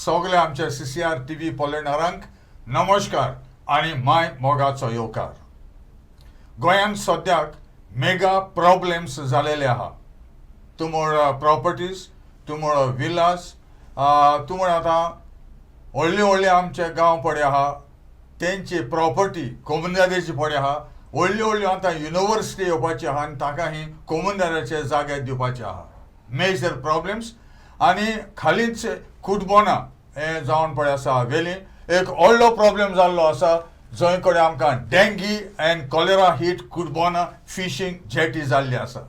सगळे आमच्या CCR TV पळयणाऱ्यांक नमस्कार आणि माय मोगाचो येवकार. गोंयांत सद्याक मेगा प्रॉब्लेम्स जालेले आहा. तूं म्हण प्रॉपर्टीज, तूं म्हण विलास, तूं म्हण आतां व्हडले आमचे गांव पडे आहा तेंची प्रॉपर्टी कोमुनदारीची पडे आहा. व्हडल्यो आतां युनिवर्सिटी येवपाची आहा आनी ताका ही कोमुनदाराचे जागे दिवपाचे आहा. Major problems. आनी खालीच कुटबोना हें जावन पडे आसा. वेली एक व्हडलो प्रॉब्लेम जाल्लो आसा जंय कडेन आमकां dengue and cholera hit Cutbona fishing jetty जाल्ली आसा.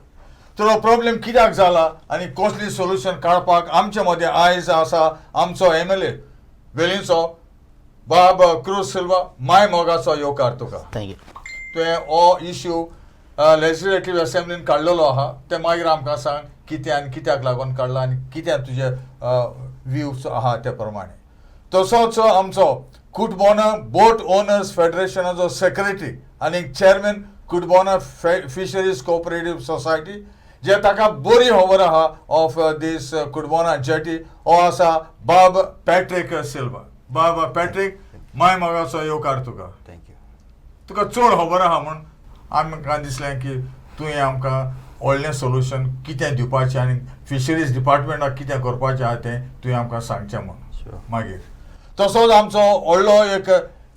तो प्रॉब्लेम कित्याक जाला आनी कसली सोल्युशन काडपाक आमचे मदें आयज आसा आमचो MLA वेलींचो बाब क्रूज सिल्वा. माय मोगाचो येवकार तुका. थँक्यू. तुवें हो इश्यू लेजिस्लेटिव्ह असेंब्लीन काडलेलो आहा ते मागीर आमकां सांग कित्याक लागून काडला आनी कित्याक तुजे व्ह्यूज आहा ते प्रमाणे. तसोच आमचो कुटबोना बोट ओनर्स फेडरेशनाचो सेक्रेटरी आनी चेअरमॅन कुटबोना फिशरीज कोऑपरेटिव्ह सोसायटी जे ताका बरी खबर आहा ऑफ दीस कुटबोना जेटी हो आसा बाब पॅट्रिक सिल्वा. बाब पॅट्रिक, माय मोगाचो येवकार तुका. थँक्यू. तुका चड खबर आहा म्हूण आमकां दिसलें की तुवें आमकां व्हडलें सोल्युशन कितें दिवपाचें आनी फिशरीज डिपार्टमेंटाक कितें करपाचें आहा तें तुवें आमकां सांगचें म्हूण. मागीर तसोच आमचो व्हडलो एक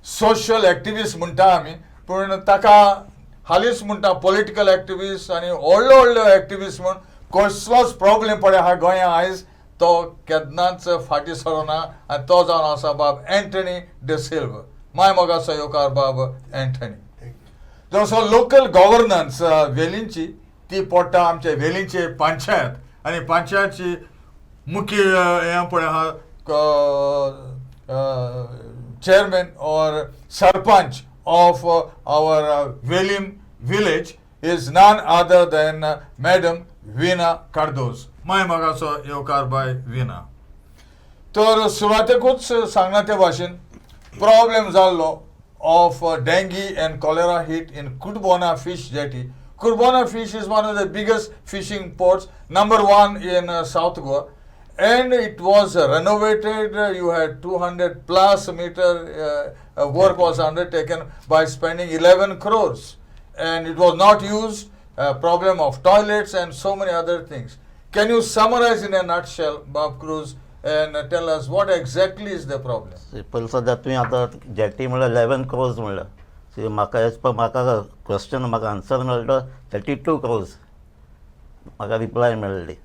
सोशल एक्टिविस्ट म्हणटा आमी, पूण ताका हालींच म्हणटा पॉलिटिकल एक्टिविस्ट आनी व्हडलो एक्टिविस्ट म्हूण कसलोच प्रॉब्लेम पडे आहा गोंया आयज तो केन्नाच फाटीं सरोना आनी तो जावन आसा बाब एंटनी डे सिल्वा. माय मोगाचो येवकार बाब एंटनी. जसो लोकल गव्हर्नन्स वेलींची ती पडटा आमचे वेलींचे पंचायत आनी पंचायतची मुख्य हें पळय आहा chairman or sarpanch of our Velim village is none other than madam Veena Cardozo. माय मोगाचो येवकार बाय विना. तर सुरवातेकूच सांगना ते भाशेन प्रॉब्लेम जाल्लो of dengue and cholera hit in Cutbona fish jetty. Cutbona fish is one of the biggest fishing ports, number 1 in South Goa, and it was renovated. You had 200 plus meter work was undertaken by spending 11 crores, and it was not used. Problem of toilets and so many other things. Can you summarize in a nutshell, Bob Cruz, and tell us what exactly is the problem? पयलीं सद्या तुवें आतां jetty म्हणल्यार 11 crores म्हणल्यार so म्हाका as per म्हाका question म्हाका answer मेळ्ळो 32 crores म्हाका रिप्लाय मेळ्ळी.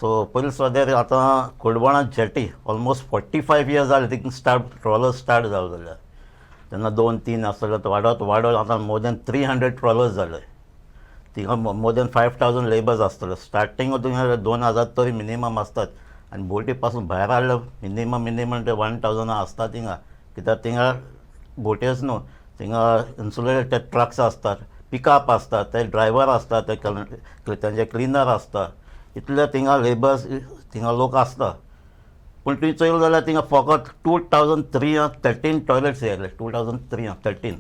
सो पयलीं सद्या आतां कुटबोना जेटी ऑलमोस्ट 45 years जाले थिंग ट्रॉलर स्टार्ट जालो जाल्यार. तेन्ना 2-3 आसतले वाडत आतां मोर देन 300 ट्रॉलर्स जाले. थिंगा मोर देन 5000 लेबर्स आसतले. स्टार्टींग थिंगा 2000 तरी मिनिमम आसतात आनी बोटी पासून भायर हाडले मिनिमम ते 1000 आसता थिंगा. कित्याक थिंगा बोटीच न्हू, थिंगा इन्सुलेटेड ट्रक्स आसतात, पिकअप आसतात, ते ड्रायव्हर आसतात, तेंचे क्लिनर आसता. इतले थिंगा लेबर्स थिंगा लोक आसता. पूण तुवें चोयलें जाल्यार थिंगा फकत 2313 टॉयलेट्स घायले. 2313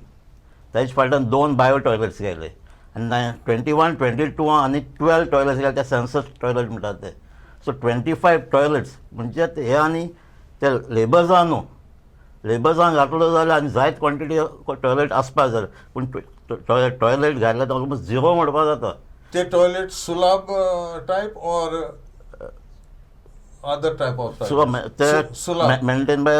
तेज फाटल्यान 2 बायो टॉयलेट्स घायले आनी 21-22 आनी 12 टॉयलेट्स घायले ते सेन्सस टॉयलेट म्हणटात ते. सो 25 टॉयलेट्स म्हणजे हे आनी ते लेबर्सां न्हू. लेबर्सांक घातलो जाल्यार आनी जायत क्वॉन्टिटी टॉयलेट आसपाक जाय. पूण टॉयलेट घातले तर ऑलमोस्ट 0 म्हणपाक जाता. ते टॉयलेट सुलाब टायप और अदर टायप ऑफ ते मेंटेन बाय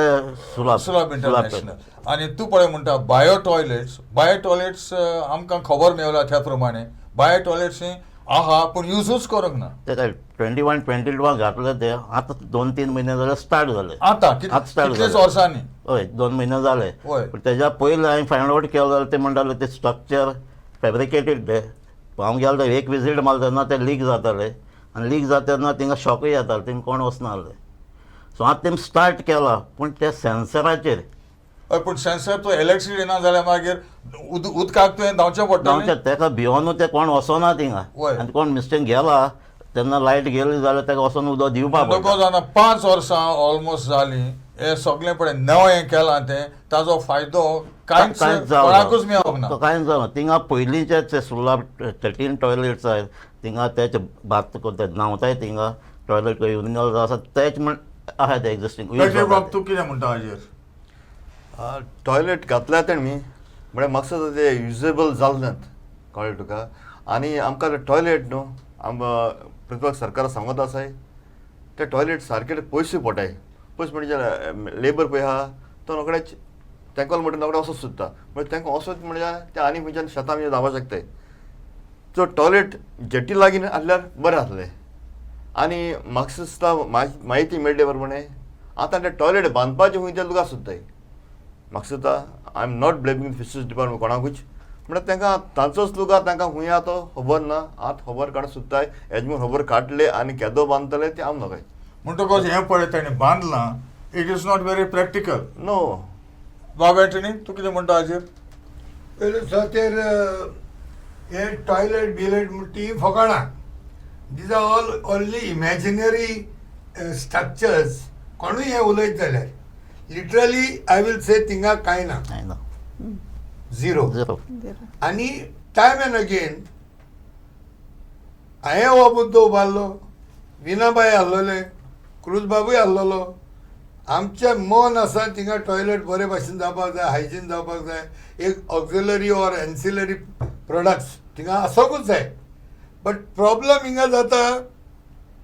सुलाब इंटरनॅशनल. आनी तूं पळय म्हणटा बायो टॉयलेट्स आमकां खबर मेवला त्या प्रमाणे बायो टॉयलेट्स आहा पूण यूजूच करूंक ना. ते काय 21-22 घातले ते आतां 2-3 म्हयने जाले स्टार्ट जाले. आतां स्टार्ट कितलेच वर्सांनी. हय 2 म्हयने जाले. पूण तेज्या पयलीं हांवें फायंड आउट केलो जाल्यार ते म्हणटाले ते स्ट्रक्चर फॅब्रिकेटेड ते. हांव गेलो तर एक विजीट मारलो तेन्ना ते लीक जाताले आनी लीक जाता तेन्ना थिंगा शॉकूय येताले, थिंगा कोण वचनासले. सो आतां तेमी स्टार्ट केला पूण ते सेन्सराचेर. हय पूण सेन्सर तो इलेक्ट्रिसिटी ना जाल्यार मागीर उदकाक तुवें धांवचें पडटा. तेका भिवून ते कोण वचना थिंगा आनी कोण मिस्टेक गेला तेन्ना लायट गेली जाल्यार ताका वचून उदक दिवपाक नको जाणा. 5 वर्सां ऑलमोस्ट जालीं हे सगळें पळय नवें केलां तें ताजो फायदो कांयच कोणाकूच मेळोंक ना. कांयच जावना. थिंगा पयलींचे ते सुलाब 13 टॉयलेट्स आहेत थिंगा तेचे बात करतात न्हांवताय थिंगा टॉयलेट युरिनल आसा तेच म्हण आहा ते एक्झिस्टिंग पेट्री बाब तूं कितें म्हणटा हाजेर? टॉयलेट घातल्या तेणी म्हळ्यार म्हाका सुद्दां ते युजेबल जाले नात कळ्ळें तुका. आनी आमकां ते टॉयलेट न्हू प्रिन्सिपल सरकारा सांगत आसाय ते टॉयलेट सारके पयशे पोटाय. पयशे म्हणजे लेबर पळय आहा तो रोखडेच तेंको म्हणटा रोखडे वचत सोदता म्हणजे तांकां वचत म्हणजे ते आनी खंयच्यान शेतां बी धांवूंक शकताय. सो टॉयलेट जेटी लागीं आसल्यार बरें जातलें. आनी म्हाका दिसता म्हायती मेळ्ळे प्रमाणे आतां ते टॉयलेट बांदपाचें खंयच्या तुका सोदताय. म्हाका दिसता I am not blaming fisheries department कोणाकूच म्हणल्यार तांकां तांचोच लुगा तांकां खंय आहा तो खबर ना. आतां खबर काड सोदताय हेजे खबर काडले आनी केदो बांदतले ते आम नकय. म्हणटकच हें पळय ताणें बांदलां it is not very practical. No Bab Antony तूं कितें म्हणटा हाजेर? पयलीं सुवातेर हे टॉयलेट बिलेट ती फकाणां. These are all only imaginary structures. कोणूय हे उलयत जाल्यार लिटरली आय विल से थिंगा कांय ना, झिरो. आनी टायम एंड अगेन हांवें हो मुद्दो उबारलो, विनाबाई आहलोले, क्रूज बाबूय आहलोलो. आमचें मन आसा थिंगा टॉयलेट बरे भाशेन जावपाक जाय, हायजीन जावपाक जाय, एक ऑक्झिलरी ऑर एन्सिलरी प्रोडक्ट्स थिंगा आसोंकूच जाय. बट प्रॉब्लम हिंगा जाता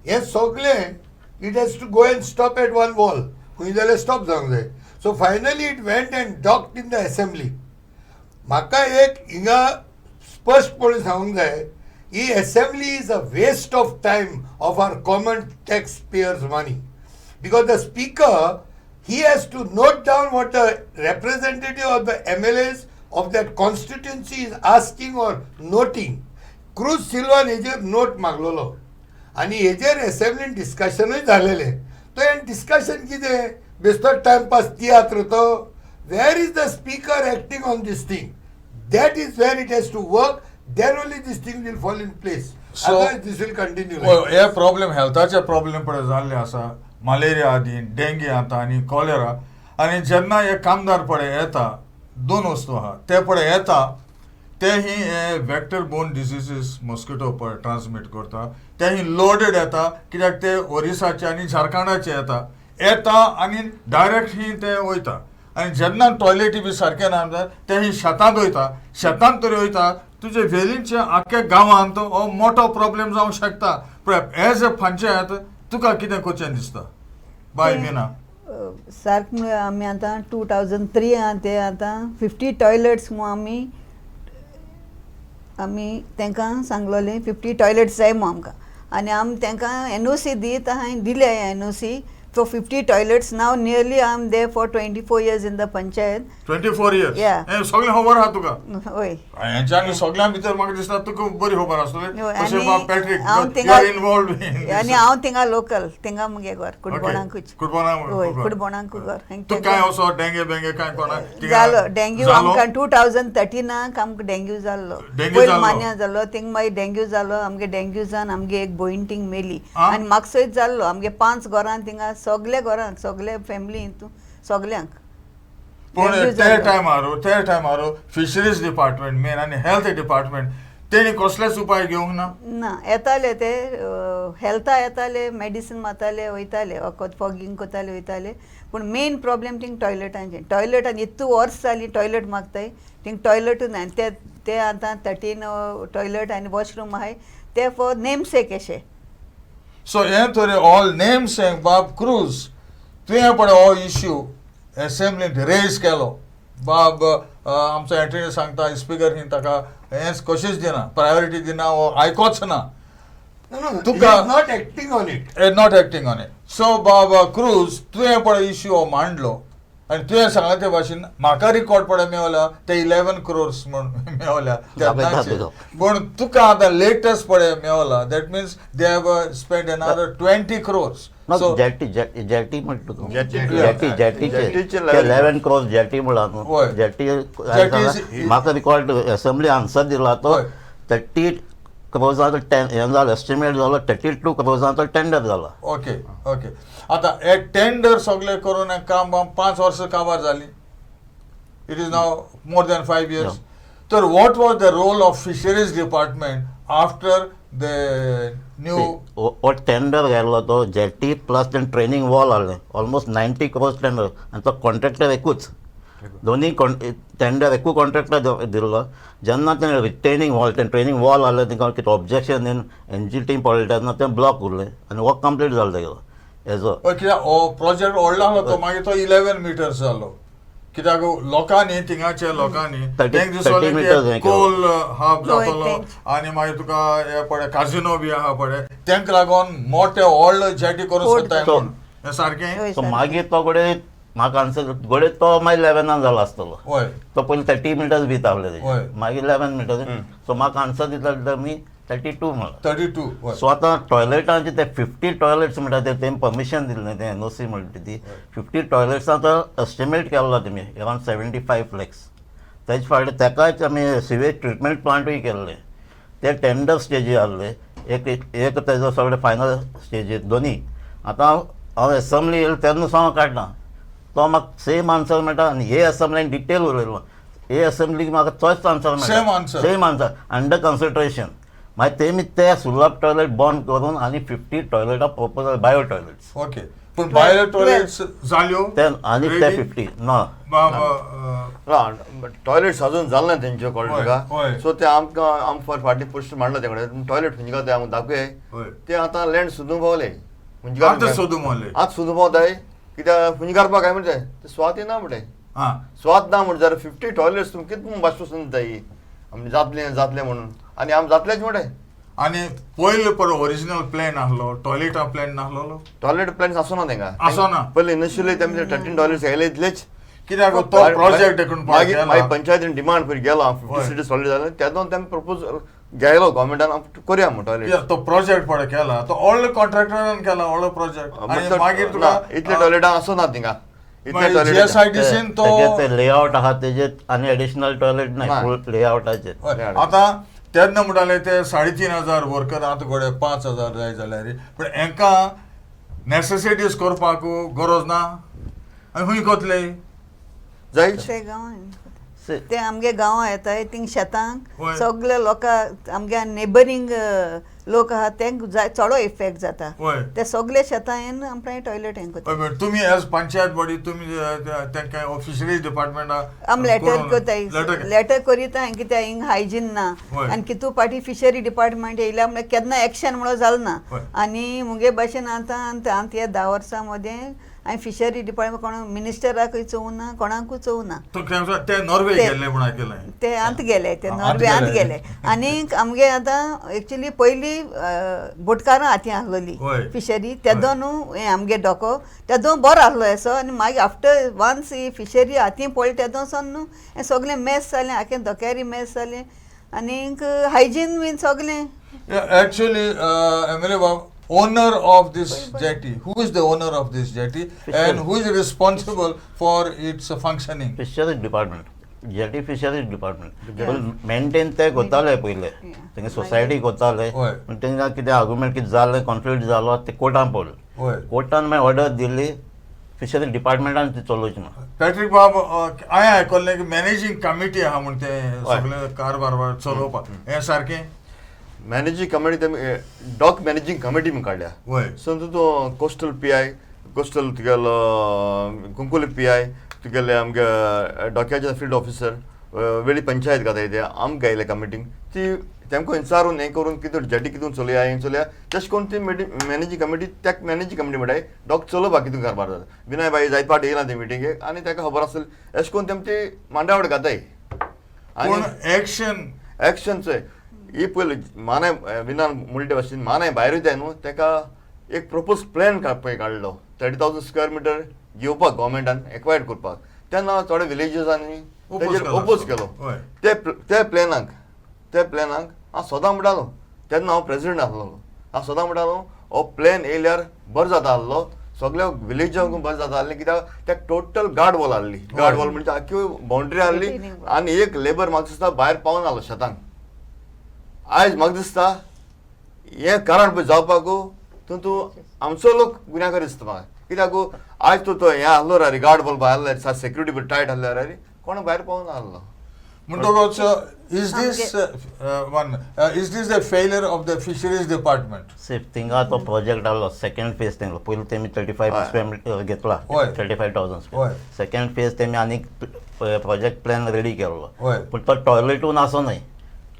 हें सगळें it has to go and stop at one wall. खंय जाल्यार स्टॉप जावंक जाय. So finally it went and docked in the assembly. म्हाका एक हिंगा स्पश्टपणे सांगूंक जाय ही assembly is a waste of time of our common tax payers money. Because the speaker, he has to note down what the representative of the MLAs of that constituency is asking or noting. Cruz Silvan हेजेर note मागलोलो आनी हेजेर असेंब्लीन डिस्कशनूय जालेलें. तो हें discussion कितें बेश्टो timepass tiatr तो. Where is the speaker acting on this thing? That is where it has to work. Then only this thing will fall in place. So, otherwise this will continue like this. हे problem हेल्थाचे problem पळय जाल्ले आसा. Malaria आदी dinghy आता आनी cholera. आनी जेन्ना हे कामदार पळय येता दोन वस्तू आहा ते पळय येता ते ही हे वेक्टर बोर्न डिसीजीस मॉस्किटो पळय ट्रान्समीट करता ते ही लोडेड येता कित्याक ते ओरिसाचे आनी झारखंडाचे येता आनी डायरेक्ट ही ते वयता. आनी जेन्ना टॉयलेटी बी सारके ना ते ही शेतांत वयता. शेतांत तरी वयता तुजे वेलींचे आख्या गांवांत हो मोठो प्रॉब्लेम जावंक शकता. पळय एज अ पंचायत तुका कितें करचें दिसता बाय मिना? सारकें म्हळ्यार आमी आतां 2003 ते आतां 50 टॉयलेट्स आमी तांकां सांगलोलें 50 टॉयलेट्स जाय म्हूण आमकां. आनी आमी तांकां NOC दीत हांवें दिले NOC for 50 toilets. Now nearly I am there for 24 years in the panchayat. 24 years? Yeah. हे सगळें खबर आहा तुका? होय. हेंच्यानी सगळ्यां भितर म्हाका दिसता तुका बरी खबर आसतली. आनी बाब पॅट्रिक हांव यू थिंगा आर इन्वॉल्वड इन आनी हांव थिंगा लोकल थिंगा मुगे घर कुडबोणांकूच. कुडबोणांक होय कुडबोणांकू घर. तू काय असो डेंगे बेंगे काय कोणाक जालो डेंग्यू आमकां 2013 आमकां डेंग्यू जाल्लो. पयलीं मान्या जालो थिंग मागीर डेंग्यू जालो. आमगे डेंग्यू जावन आमगे एक भयण मेली. आनी म्हाका सयत जाल्लो आमगे 5 घरां थिंगा सगळे घरांक सगळे फॅमिली हितून सगल्यांक. पूण ते टायमार फिशरीज डिपार्टमेंट मेन आनी हेल्थ डिपार्टमेंट तेणी कसलेच उपाय घेवंक ना. ना येताले ते हेल्था येताले मेडिसीन मारताले वयताले वखद फॉगिंग कोताले वयताले. पूण मेन प्रॉब्लेम थिंग टॉयलेटांचें. टॉयलेटान इतू वर्स जाली टॉयलेट मागताय थिंग टॉयलेटूच ना. ते आतां 13 टॉयलेट आनी वॉशरूम आहाय ते फॉर नेम सेक अशें. सो हें तरी ऑल नेम सेक बाब क्रूज तुवें पळय हो इश्यू असेंब्लींत रेज केलो. बाब आमचो एंट्री सांगता स्पीकर ही ताका हें कशीच दिना प्रायोरिटी दिना वो आयकोच ना. तुका not acting on it. Not acting on it. So Bab Cruz तुवें पळय इश्यू हो मांडलो आनी तुवें सांगला ते भाशेन म्हाका रिकॉर्ड पळय मेवला ते 11 crores म्हूण मेवल्या. पूण तुका आतां लेटस्ट पळय Mewla that means they have spend another 20 crores. Jetty म्हणटा तूं जेटीचे 11 crores जेटी म्हणला जेटी. म्हाका रिकॉर्ड असेंब्ली आन्सर दिला तो 30 crores हें जालो एस्टिमेट जालो 32 crores टेंडर जाला. Okay okay. आतां हे टेंडर सगळे करून काम 5 वर्सां काबार जाली. It is now more than 5 years. तर what was the role of fisheries department after the new वो टेंडर गेल्लो तो जेटी प्लस तें ट्रेनिंग वॉल आहलें ऑलमोस्ट 90 crores टेंडर आनी तो कॉन्ट्रॅक्टर एकूच दोनी टेंडर एकू कॉन्ट्रॅक्टर दिल्लो जेन्ना तें रिटेनिंग वॉल तें ट्रेनिंग वॉल आहलें तिका कितें ऑब्जेक्शन दीन एनजी टीम पडलें तेन्ना तें ब्लॉक उरलें आनी वर्क कंप्लीट जालो तेगेलो हेजो कित्याक हो प्रोजेक्ट व्हडलो आहलो तो मागीर तो 11 meters जालो कित्याक लोकांनी थिंगाच्या लोकांनी 30 दिसवलें meters की हें कोल हब होय, जातलो तेंच. आनी मागीर तुका हे पळय काजिनो बी आहा पळय तेंका लागून मोठे व्हडलो जेटी करूं Port सोदताय तो- म्हणून हें सारकें होय, सो सारकें. मागीर तो घोडे म्हाका आन्सर घोडे तो मागीर 11 जालो आसतलो हय तो पयलीं 30 meters बीत आहले होय. तेजे मागीर 11 meters सो म्हाका आन्सर दिता मी 32 म्हणलो 32 हय सो आतां टॉयलेटांचे ते 50 टॉयलेट्स म्हणटा ते तें परमिशन दिल्लें तें एनओसी म्हणटा ती 50 टॉयलेट्साचो एस्टिमेट केल्लो तेमी अरावंड 75 lakhs तेजे फाटलें तेकाच आमी सिवेज ट्रिटमेंट प्लांटूय केल्ले ते टेंडर स्टेजीर आहले एक तेजो सगळें फायनल स्टेजीर दोनी आतां हांव एसेंब्ली येयलो तेन्ना हांव काडना तो म्हाका सेम आन्सर मेळटा आनी हे एसेंब्लीन डिटेल उलयलो हे एसेंब्लीक म्हाका तोच answer Same answer. Same answer under consideration मागीर तेमी ते सुलभ टॉयलेट बंद करून आनी 50 टॉयलेटां प्रपोजल बायो टॉयलेट्स ओके पूण भायर टॉयलेट्स जाल्यो ते आनी ते ready? 50 ना टॉयलेट्स अजून जाल ना तेंच्यो कळ्ळें होय, होय. तुका सो ते आमकां फाटीं पोस्ट मांडला ते कडेन टॉयलेट खंयचे ते आमकां दाखय होय. ते आतां लँड सोदूंक पावले आतां सोदूं मोले आतां सोदूंक पावताय कित्याक खुंय घालपाक काय म्हणटाय ते स्वात येना म्हणटाय हां स्वात ना म्हणटा जाल्यार 50 टॉयलेट्स तुमी कितें म्हणून भाशपासून दिताय आमी जातलें म्हणून आनी आमी जातलेच म्हणटाय आनी पयलीं पळय ओरिजिनल प्लॅन आहलो टॉयलेटा प्लॅन नाहलो टॉयलेट प्लॅन्स आसना तेंका आसना. पयलीं इनिशियली तेमी 13 टॉयलेट्स घायले इतलेच कित्याक तो प्रोजेक्ट देखून मागीर पंचायतीन डिमांड करून गेलो होय. 50 सिटीज टॉयलेट जाले तेदोन तेमी प्रपोज घ्यायलो गव्हर्मेंटान करुया म्हणून टॉयलेट तो प्रोजेक्ट पळय केला तो व्हडलो कॉन्ट्रॅक्टरान केला व्हडलो प्रोजेक्ट आनी मागीर तुका इतले टॉयलेटां आसना थिंगा इतले मागीर टॉयलेट GSITCन तो ते लेआउट आहा तेजे आनी एडिशनल टॉयलेट ना. ना फूल लेआउटाचेर हय. आतां तेन्ना म्हणटाले ते 3,500 वर्कर आतां घोडे 5,000 जाय जाल्यार पूण हांकां नेसेसिटीज करपाक गरज ना आनी खंय कोतले जायच ते गांवान ते आमगे गांवां येताय थिंग शेतांक होय. सगळे लोकां आमगे नेबरींग लोक आहा तेंक चड इफेक्ट जाता हय. ते सगळे शेतां येवन आमकां टॉयलेट हें कोता तुमी एज पंचायत बॉडी तुमी तांकां फिशरीज डिपार्टमेंटाक आम लेटर कोताय लेटर करिता कित्याक हिंग हायजीन ना होय. आनी कितू पाटी फिशरी डिपार्टमेंट येयल्या म्हणल्यार केन्ना एक्शन म्हणून जालें ना होय. आनी मुगे भाशेन आतां हे 10 वर्सां मदें हांवें फिशरी डिपार्टमेंट कोण मिनिस्टराकूय चोवना कोणाकूय चोवना ते नॉर्वे ते- गेल्ले म्हण आयकलें ते आंत गेले ते आंत नॉर्वेंत गेले. गेले आनीक आमगे आतां एक्चुली पयलीं बोटकारां हाती आहलोली होय. फिशरी तेदो न्हू हें आमगे डोको तेदो बरो आहलो एसो आनी मागीर आफ्टर वन्स ही फिशरी हाती पडली तेदोसन न्हू हें सगलें मॅस जालें आखें धोक्यारी मॅस जालें आनीक हायजीन बीन सगलें actually MLA Babu, owner of this jetty, who is the owner of this jetty and who is responsible for its functioning? Fisheries department jetty fisheries department maintain ते कोताले पयले तेंगे society कोताले होय. पूण तेंका कितें आर्ग्युमेंट कितें जालें कॉन्फ्लिक्ट जालो ते कोर्टान पडलो होय. कोर्टान मागीर ऑर्डर दिल्ली फिशरीज डिपार्टमेंटान ती चलोवची ना पॅट्रिक बाब हांवें आयकल्लें की मॅनेजींग कमिटी आहा म्हण ते सगळे कारभार चलोवपाक हें सारकें मॅनेजींग कमिटी तेमी डॉक मॅनेजींग कमिटी म्हूण काडल्या होय. सो तूं कोस्टल PI कोस्टल तुगेलो कुंकुली PI तुगेले आमगे डॉक्याचे फील्ड ऑफिसर वेळी पंचायत घाताय ते आमकां गायले कमिटींग ती तेमकां विचारून हें करून कितें जेटी कितें चलया हें चलया तशें करून ती मॅनेजींग कमिटी त्या मॅनेजींग कमिटी म्हणटाय डॉक चलोवपाक कितें कारभार जाता विनय बाई जायत पाट येयला ते मिटिंगेक आनी ताका खबर आसली अशें करून तेम ती मांडावड घाताय पूण एक्शन चोय ही पयली मानाय विनान म्हणटे भाशेन मानाय भायर वयताय न्हू ताका एक प्रपोज प्लॅन पळय काडलो 30,000 स्क्वेअर मिटर घेवपाक गव्हर्मेंटान एक्वायर करपाक तेन्ना थोडे विलेजीसांनी तेजेर ओपोज केलो होय. ते प्लॅनाक हांव सदां म्हणटालो तेन्ना हांव प्रेसिडेंट आसलो हांव सदां म्हणटालो हो प्लॅन येयल्यार बरो जाता आसलो सगळ्या विलेजांक बरें जाता आसलें कित्याक त्या टोटल गार्ड वॉल आहली गार्ड वॉल म्हणजे आख्यो बाउंड्री आहली आनी एक लेबर म्हाका दिसता भायर पावून आहलो शेतांक आयज म्हाका दिसता हें कारण पळय जावपाकू तूं आमचो लोक गुन्यांवकार दिसता म्हाका कित्याक आयज तो हें आहलो रे गार्ड वॉल भायर आहलो रे सेक्युरिटी बरी टायट आहल्या रे कोण भायर पावून आहलो म्हणटकच is this the failure of the fisheries department? Safe थिंगा तो प्रोजेक्ट आलो सेकंड फेज तेंगलो पयलीं तेमी 35 स्क्वेअर मीटर घेतला होय. 35,000 होय. स्क्वेअर सेकंड फेज तेमी आनीक प्रोजेक्ट प्लॅन रेडी केल्लो होय. पूण तो टॉयलेटून आसो न्हय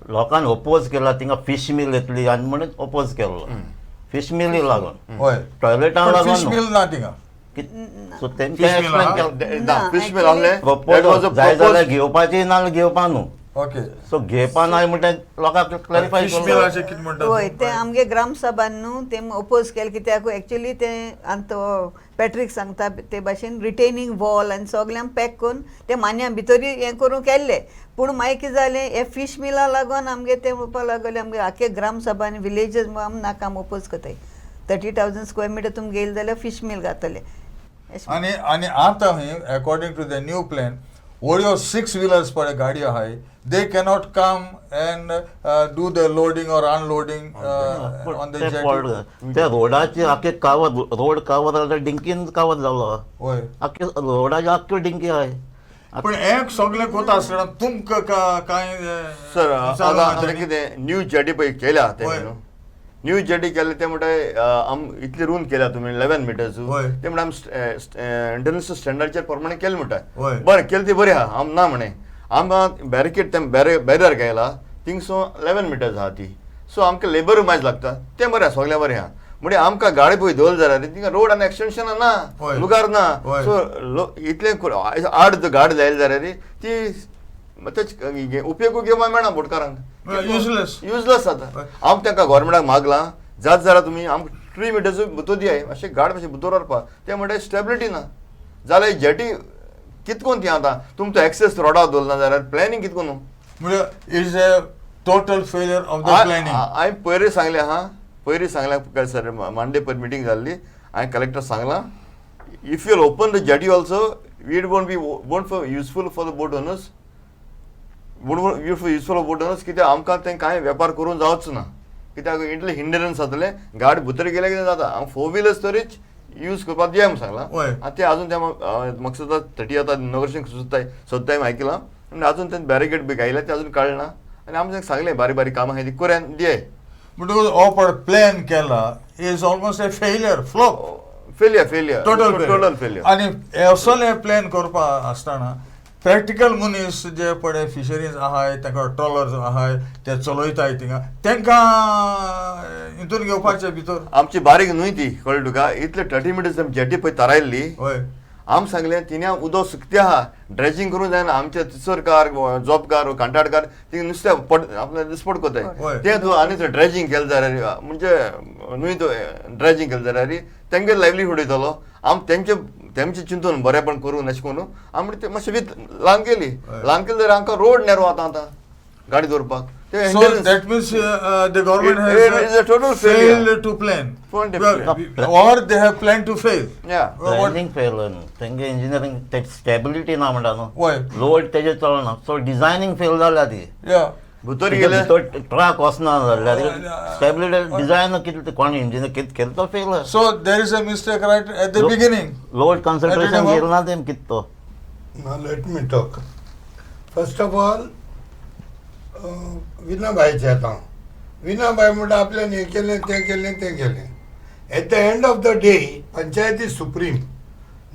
लोकांनी ओपोज केला थिंगा फिश मिल येतली आनी म्हणून ओपोज केल्लो फिश मिली लागून होय. टॉयलेटां पण लागून fish mill ना थिंगा. सो तेंकां Fish mill एक्सप्लेन आहा? केलें ना, फिश मिल actually- आहले प्रपोज जाय जाल्यार घेवपाची नाल्यार घेवपा न्हू ओके. सो घेवपा नाय म्हणटा लोकांक क्लॅरिफाय फिश मिल अशें कितें म्हणटा होय तूं? ते आमगे ग्रामसभान न्हू ते ओपोज केले कित्याक एक्चुअली ते आनी तो पॅट्रीक सांगता ते भाशेन रिटेनिंग वॉल आनी सगळ्यांक पॅक करून ते मान्या भितर हें करून केल्ले पूण मागीर कितें जालें हे फिश मिला लागून आमगे ते म्हणपाक लागले आमगे आख्खे ग्रामसभान विलेजीस आम नाका आमी ओपोज करताय 30,000 स्क्वेअर मिटर तुमी गेले जाल्यार फिश मिल घातले आणि आता हे according to the new plan व्हडल्यो 6 व्हिलर्स पळय गाडयो आहाय they cannot come and do the loading or unloading on the jetty. त्या रोडाची आख्खे कावत रोड कावत जाल्यार डिंकीन कावत जालो होय. आख्खे रोडाच्या आख्ख्यो डिंकी आहाय पण एक सगळें कोता आसतना तुमकां कांय सर विचारूंक आतां मेळटलें? कितें न्यू जेटी पळय केल्या होय. तेमी न्हू न्यू जेटी केले ते म्हणटा आम इतले रूम केल्या तुमी 11 मिटर्स होय. ते म्हणटा आमी इंटरनॅशनल स्टँडर्डचेर प्रमाणे केले म्हणटा होय. बरें केले ती बरी आहा आम ना म्हणे आमकां बॅरिकेड तें बॅरियर केला थिंगसो 11 मिटर्स आहा ती सो आमकां लेबर मायज लागता तें बरें आहा सगळें बरें आहा म्हणजे आमकां गाडी पळय दवरली जाल्यार थिंगा रोड आनी एक्सटेंशन ना होय. लुगार ना होय. सो इतलें आड गाडी जायली जाल्यार ती तेच उपयोग घेवपा मेळना बोटकारांक Useless. युजलेस जाता हांव तांकां गोवोरमेंटाक मागलां जात जाल्यार तुमी आमकां 3 मिटर्स भितर दियाय अशें गाड मातशें भितर व्हरपाक ते म्हणटा स्टेबिलिटी ना जाल्यार जेटी कितकोन ती आतां तुमचो एक्सेस रोडार दवरना जाल्यार प्लॅनिंग कितकोन न्हू म्हणजे is a total failure of the planning. हांवें पयलीं सांगलें सर मंडे पर मिटींग जाल्ली हांवें कलेक्टर सांगलां if you open the jetty also weed won't for useful for the boat owners useful boat owners कित्याक आमकां तें कांय वेपार करूंक जावच ना कित्याक इतलें हिंडरन्स जातलें गाडी भितर गेल्यार कितें जाता हांव 4 व्हिलर्स तरीच यूज करपाक दिया म्हणून सांगलां होय. आनी ते आजून ते म्हाका सुद्दां 30 आतां इनॉग्रेशन सोदताय आयकलां आनी आजून तें बॅरिकेड बी घायला ते आजून काडना आनी आमी तांकां सांगलें बारीक बारीक कामां आहाय ती कोऱ्यान दियाय म्हणटकच हो पळय प्लॅन केला is almost a failure flop failure total failure आणि असले प्लॅन करपा आसतना प्रॅक्टिकल मनीस जे पळय फिशरीज आहाय तांकां ट्रॉलर्स आहाय ते चलयताय थिंगा तांकां हितून घेवपाचे भितर आमची बारीक न्हय ती कळ्ळें तुका इतले 30 मिटर्स जेटी पळय तारायल्ली होय. आम सांगलें तिने उदक सुकतें आहा ड्रेजिंग करूंक जायना आमचे तिसरकार जॉबकार कांटाळकार ती नुस्तें आपलें दिसपट होय. कोताय तें तूं आनी थंय ड्रेजिंग केलें जाल्यार म्हणजे न्हय तो ड्रेजिंग केलें जाल्यार तेंगे लायव्हलीहूड येतलो आम तेंचे चिंतून बरेपण करूं अशें करून आमी ते मातशें वीत ल्हान केली ल्हान केली जाल्यार आमकां रोड नेरो आतां गाडी दवरपाक So that means the government It is a total has failed to plan, or they have planned to fail. Planning fail न्हू तेंगे इंजिनियरींग ते स्टेबिलिटी ना म्हणटा न्हू Why? लोड तेजे चलना सो डिझायनींग फेल जाल्या ती Yeah. भितर गेले ट्रक वचना जाल्यार स्टेबिलिटी डिझायन कितें कोण इंजिनियर कितें केलो तो fail So there is a mistake right at the beginning. Load concentration गेलो ना तेम कितें तो Now let me talk. First of all, विनाबाईचे आता विनाबाई म्हणटा आपल्यान हें केलें तें केलें तें केलें at the end of the day panchayat is supreme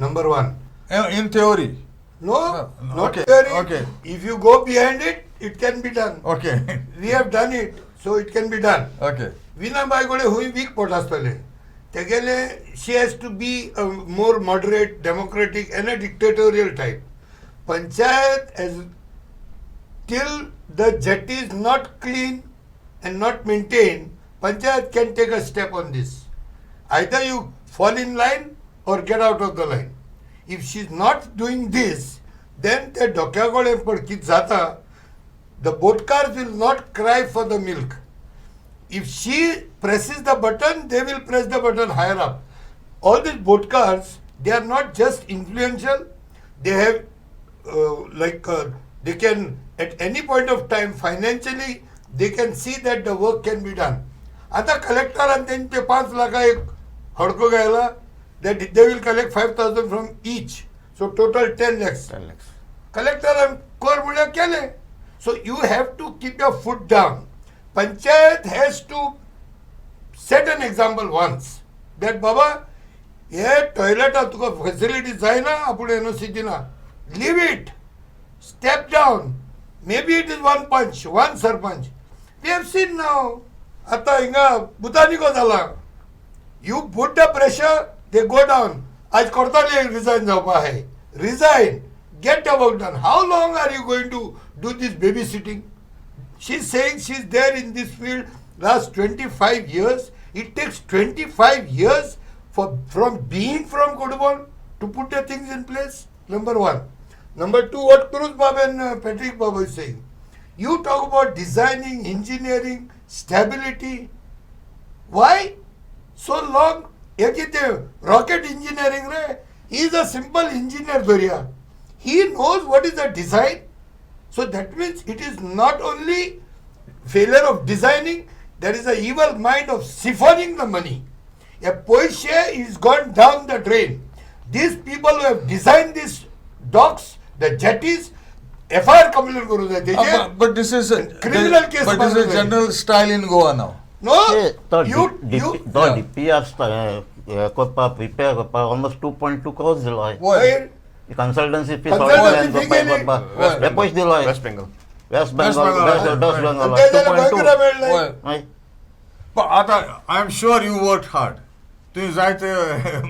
number 1. In theory. No, not Okay, theory. okay. If you go behind it, it can be done. Okay. We have done it, so it can be done. Okay. विनाबाई कडेन हुंय वीक पोट आसतलें तेगेले she has to be more moderate democratic and a dictatorial type. Panchayat as till the jetty is not clean and not maintained, Panchayat can take a step on this. Either you fall in line or get out of the line. If she's not doing this, then the dokyagole kit zata, the boat cars will not cry for the milk. If she presses the button, they will press the button higher up. All these boat cars, they are not just influential. They have they can at any point of time financially they can see that the work can be done. आता कलेक्टरान तेंचे 5 लाख एक हडको घायला that they will collect 5,000 from each, so total 10 lakhs. कलेक्टरान कर म्हळ्यार केले So you have to keep your foot down. Panchayat has to set an example once that Baba, हे toilet तुका फॅसिलिटी जायना आपूण एनओसी दिना, leave it, step down, maybe it is one punch, one sarpanch. We have seen नाव आता हिंगा बुतानिको जाला, you put the pressure, they go down. आज कोर्टाले रिजाइन जावपा आहाय, resign, get the work done. How long are you going to do this babysitting? She's saying she's there in this field last 25 years. It takes 25 years from being from Cutbona to put the things in place. Number one. Number two, what Cruz Baba and Patrick Baba is saying. You talk about designing, engineering, stability. Why so long? Rocket engineering, he is a simple engineer, Doria. He knows what is the design. So that means it is not only failure of designing, there is an evil mind of siphoning the money. A Poishe is gone down the drain. These people who have designed these docks, the jetties, FIR complaint karo jai. But this is a criminal case. But this is general style in Goa now. No, the DPR prepare almost 2.2 crores दिलो आहे. Why? The consultancy fees Consultancy fee गेली. पैसे दिलो आहे. West Bengal. West Bengal, West Bengal, आणि त्याला 2.2. बँकेला मिळालं. Why? नाही. But आता I am sure you worked hard. तुम्ही जायचे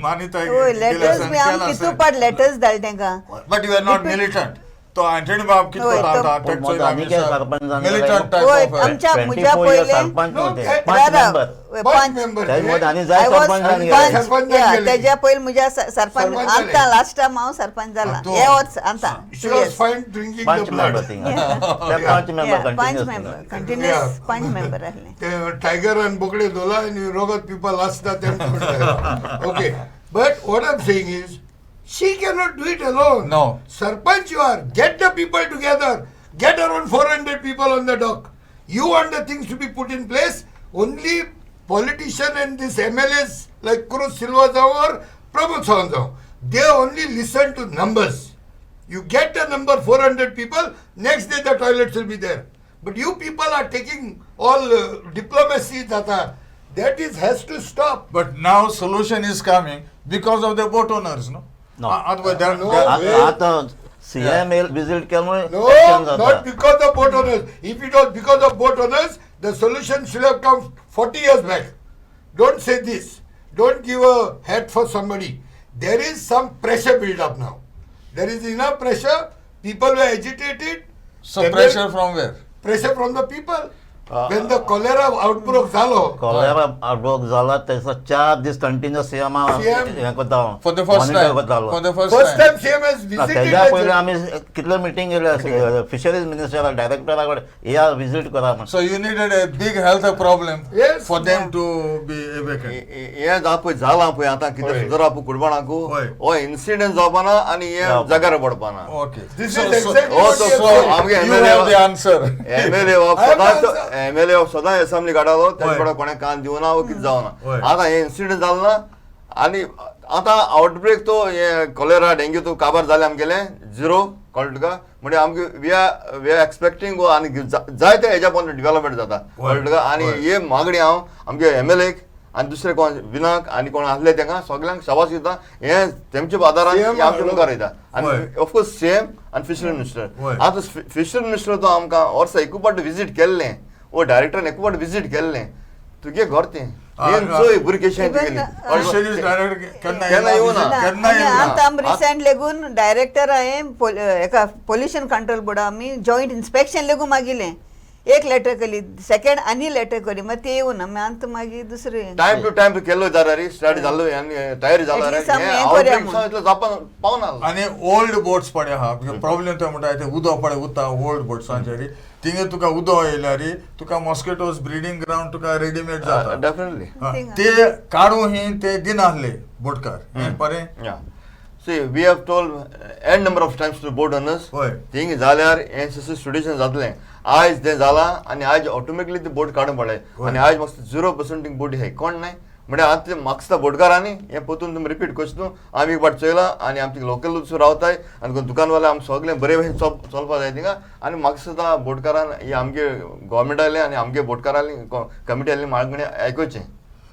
मानित होय, लेटर्स मी आम कितू पाड लेटर्स धाडले तेंका. But you are not militant. तो अँटनी बाब कितको होय, था पण मग आम्ही काय सरपंच militant होय, type of आमच्या 24 मुजा years पहिले सरपंच No, होते. okay. 5 member. Five member. त्याच्यामध्ये आणि I जाय was सरपंच आणि सरपंच. गेले. सरपंच yeah, गेले. त्याच्या पहिले मुजा सरपंच सरपंच आता झाले. लास्ट टाइम हांव सरपंच जाला. तो- हे वर्स आता. She was fine drinking the पंच blood. Member thing. त्या पंच मेंबर पंच कंटिन्यूअस मेंबर थिंग. कंटिन्युअस पंच मेंबर आहले. ते टायगर आणि बोकडे दोला आणि रोगत पीपल असतात त्यांच्याकडे. Okay, but what I'm saying is, she cannot do it alone. No. Sarpanch you are. Get the people together. Get around 400 people on the dock. You want the things to be put in place. Only politician and this MLAs like Cruz Silva Zao or Pramod Sawan Zao, they only listen to numbers. You get the number 400 people, next day the toilets will be there. But you people are taking all diplomacy that is has to stop. But now solution is coming because of the boat owners, no? No. Otherwise, there- No. there- आता CM visit केल्यामुळे No, action not जातात. because of boat owners. If it was because of boat owners, the solution should have come 40 years back. Don't say this. Don't give a hat for somebody. There is some pressure built up now. There is enough pressure. People were agitated. So And pressure then from where? pressure from the people. When the cholera outbreak झालो, cholera outbreak झाला त्याचा 4 दिवस continuous CM For the first time. For the first first time. time CM has visited. त्याच्या पहिले the- आम्ही कितले meeting केले fisheries minister डायरेक्टराकडे या विजिट करा म्हणून. So you needed a big health problem Yes. for them Yeah. to be evacuated. हे जावपय जाला पळय आतां कितें होय. सुदारप कुडबाणाकू होय. हो इन्सिडेंट जावपाना आनी हे जावप. जगार पडपाना. Okay. This So- is so- exactly Oh, what so- we have so said. आमगे You have the answer. MLA of सदां असेंब्ली काढालो तेजे होय. कोणे कान दिवना वो कितें जावना. होय. आतां हे इन्सिडेंट जालो ना आनी आतां आउटब्रेक तो हे कॉलेरा डेंग्यू तो काबार जाले आमगेले 0 कळ्ळें तुका म्हणजे आमगे वी आर एक्सपेक्टिंग गो आनी जायते हेज्या पॉन डेव्हलपमेंट जाता कळ्ळें तुका आनी हे मागणी हांव आमगे एमएलएक आनी दुसरे कोण विनाक आनी कोण आहले तेंका सगळ्यांक शाबास दिता हे तेमच्या आदारान CM आमचे मुखार येता आनी होय. ऑफकोर्स सीएम आनी फिशरी मिनिस्टर होय. आतां फिशरी मिनिस्टर तो आमकां वर्सा एकू पाट विजीट केल्लें वो डायरेक्टरान एकू पाट विजीट केल्लें तुगे घर तें चोय बरी केशें Even, तुगेली Fisheries director केन्ना केन्ना येवना. केन्ना येवना. आता आम रिसेंट लेगून डायरेक्टर हांवें एका पोल्युशन कंट्रोल बोर्डा आमी जॉयंट इन्स्पेक्शन लेगून मागिल्लें. एक लेटर केली, सेकंड आनी लेटर केली, मागीर ते येवना. मागीर आमकां मागीर दुसरें टायम टू टायम केल्लो जाल्यार रे स्टार्ट जाल्लो आनी तयारी जाल्यार At least आमी हें हें आउटब्रेक करया म्हणून. इतलो जावपा पावना. आनी ओल्ड बोट्स पडे आहा प्रॉब्लेम ते म्हणटा ते उदो पडे उरता ओल्ड बोट्सांचे रे थिंगे तुका उदो येयल्यार तुका मॉस्किटोज ब्रिडींग ग्रावंड तुका रेडीमेड जाता. डेफिनेटली हा, ते काडून ही ते दिनासले बोटकार हें बरें. Yeah. See, we have told n number of times to boat owners. होय. थिंग जाल्यार हें सिच्युएशन जातलें. आयज तें जालां आनी आयज ऑटोमॅटिकली ती बोट काडून पडले होय. आनी आयज मातसो 0% बोटी आहाय कोण नाय म्हणजे आतां म्हाका बोटकारांनी हें पोतून तुमी रिपीट करचो न्हू आमी एक फावट चोयलां आनी आमचे लोकल रावताय आनी दुकानवाले आमी सगळें बरे भशेन चलपा जाय थिंगा आनी म्हाका सुद्दां बोटकारान ही आमगे गोवोरमेंटाले आनी आमगे बोटकारांनी कमिटीली मागणी आयकुचें.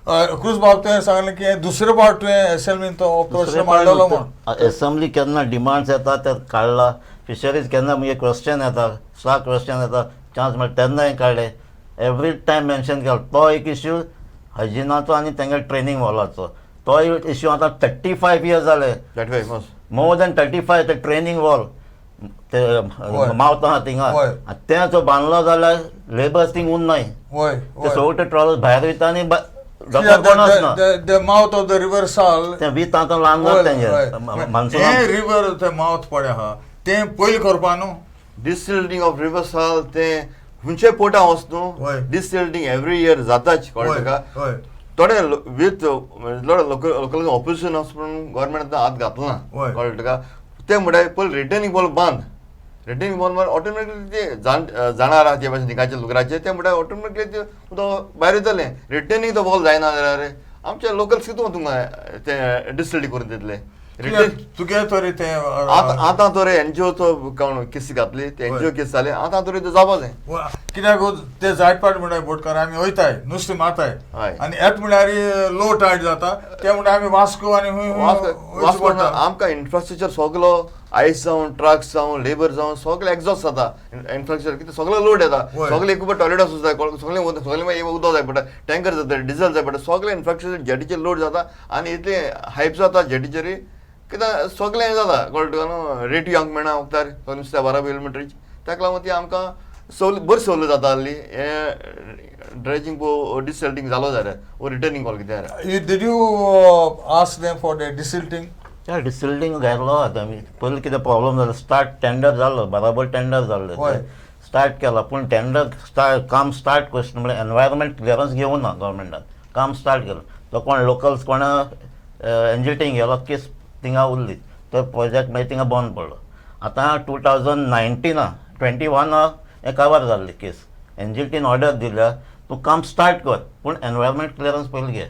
क्रूज बाब तुवें सांगलें की दुसरे फावट तुवें असेंब्लीन तो प्रश्न मांडलो म्हण. असेंब्ली केन्ना डिमांड्स येता ते काडला, फिशरीज केन्ना मुगे क्वेश्चन येता, स्टाक क्वेश्चन येता, चान्स मेळटा तेन्ना हें काडलें. एवरी टायम मेन्शन केलो तो एक इश्यू हायजिनाचो आनी तेंगे ट्रेनींग वॉलाचो. तो इश्यू आतां 35 years जाले, मोर दॅन 35 ते ट्रेनींग वॉल ते मावत आहा थिंगा तें जो बांदलो जाल्यार लेबर्स थिंग उरनाय. वय ते सगळे ट्रॉलर्स भायर वयता आनी कोणच ना. The mouth of the river साल ते वीत आतां ल्हान तेंगे मान्सून हे रिवर ते माउथ पडे आहा ते पयलीं करपा न्हू. डिसिल्टिंग ऑफ रिवर साल ते खंयचे पोटा वच न्हू डिसिल्टिंग एवरी इयर जाताच कळ्ळें तुका. थोडे विथ लोकल ऑपोजिशन म्हणून गोवोरमेंटान हात घातला कळ्ळें तुका. ते म्हणल्यार पयलीं रिटर्निंग बॉल बांद रिटर्निंग बॉल मार ऑटोमॅटिकली ते जाणार आहा ते भाशेन थिंगाचे लुकराचे ते म्हणल्यार ऑटोमॅटिकली ते उदक भायर येतलें. रिटर्निंग तो बॉल जायना जाल्यार आमचे लोकल कितू तुमकां ते डिसिल्टी करून दितले. तुगे तरी ते आतां तर एनजीओचो केस घातली ते एनजीओ केस जाले आतां तरी ते जावपा जाय. कित्याक ते जायपाट म्हळ्यार बोटकार आमी वयताय नुस्तें मारताय आनी येत म्हळ्यार लो टायड जाता ते म्हणल्यार आमी वास्को आनी आमकां इन्फ्रास्ट्रक्चर सगलो आयस जावं ट्रक्स जावं लेबर जावं सगळें एक्झॉस्ट जाता. इन्फ्रास्ट्रक्चर कितें सगळें लोड येता सगळें एक टॉयलेट आसूं जाय सगळें मागीर उदक जाय पडटा टँकर जाता डिझल जाय पडटा सगळें इन्फ्रास्ट्रक्चर जेटीचेर लोड जाता आनी इतलें हायप जाता जेटीचेर कित्याक सगळें हें जाता कळ्ळें तुका न्हू रेट येवंक मेळना वखदार सगळें नुस्तें 12 किलोमिटरीच ताका लागून ती आमकां बरी सवलत जाता आसली हें ड्रेजिंग डिसिल्टिंग जालो जाल्यार वो रिटर्निंग कॉल कितें. Did you ask them for the desilting. Desilting घातलो आतां आमी पयलीं कितें प्रॉब्लम जालो स्टार्ट टेंडर जाल्लो बराबर टेंडर जाल्लो स्टार्ट केला पूण टेंडर काम स्टार्ट करचें म्हळ्यार एनवायरमेंट क्लियरन्स घेवूं ना गव्हर्मेंटान काम स्टार्ट केलो तो कोण लोकल्स कोणा एनजीटींग गेलो केस थिंगा उरली तो प्रोजेक्ट मागीर थिंगा बंद पडलो. आतां 2021 हें कवर जाल्ली केस एनजीटीन ऑर्डर दिल्या तूं काम स्टार्ट कर पूण एनवायरमेंट क्लियरन्स पयलीं घे.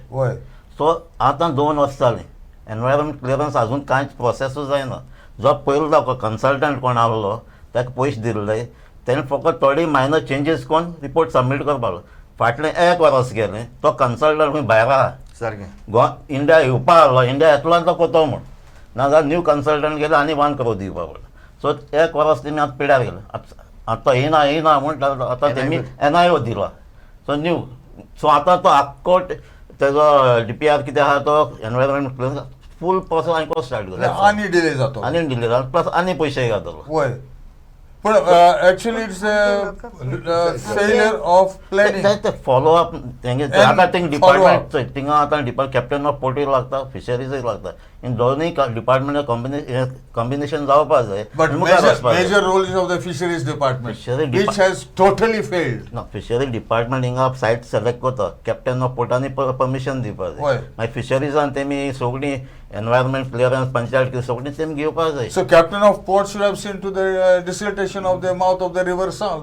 सो आतां 2 वर्सां जालीं एनवायरमेंट क्लियरन्स आजून कांयच प्रोसेसूच जायना. जो पयलो जावं कन्सल्टंट कोण आहलो ताका पयशे दिल्ले तेणें फकत थोडी मायनर चेंजीस करून रिपोर्ट सबमीट करपाक फाटलें 1 वर्स गेलें तो कन्सल्टंट खंय भायर आहा सारकें इंडिया येवपा आहलो इंडिया येतलो आनी तो कोतो म्हूण नाजाल्यार न्यू कन्सल्टंट गेले आनी 1 crore दिवपा पडलो. सो 1 वर्स तेमी आतां पिड्यार गेले आतां येना म्हूण आतां तेमी NIO दिला सो न्यू. सो आतां तो आख्खो तेजो DPR कितें आहा तो एनवायरमेंट फूल प्रोसेस आनी स्टार्ट केलो आनी डिले जातो आनी डिले जालो प्लस आनी पयशे घातलो. वय पूण actually it's failure of planning ते फॉलो अप तेंगे आतां थिंग डिपार्टमेंट थिंगा आतां कॅप्टन ऑफ पोर्टूय लागता फिशरीजूय लागता इन दोनूय डिपार्टमेंट कॉम्बिनेशन जावपाक जाय. But major role is of the fisheries department which has totally failed. ना फिशरी डिपार्टमेंट हिंगा सायट सिलेक्ट करता कॅप्टन ऑफ पोर्टांनी परमिशन दिवपाक जाय मागीर फिशरीजान तेमी सगळीं एनवायरमेंट क्लियरन्स पंचायत कितें सगळीं तेमी घेवपाक जाय. So captain of port should have seen to the desiltation of the mouth of the river Sal.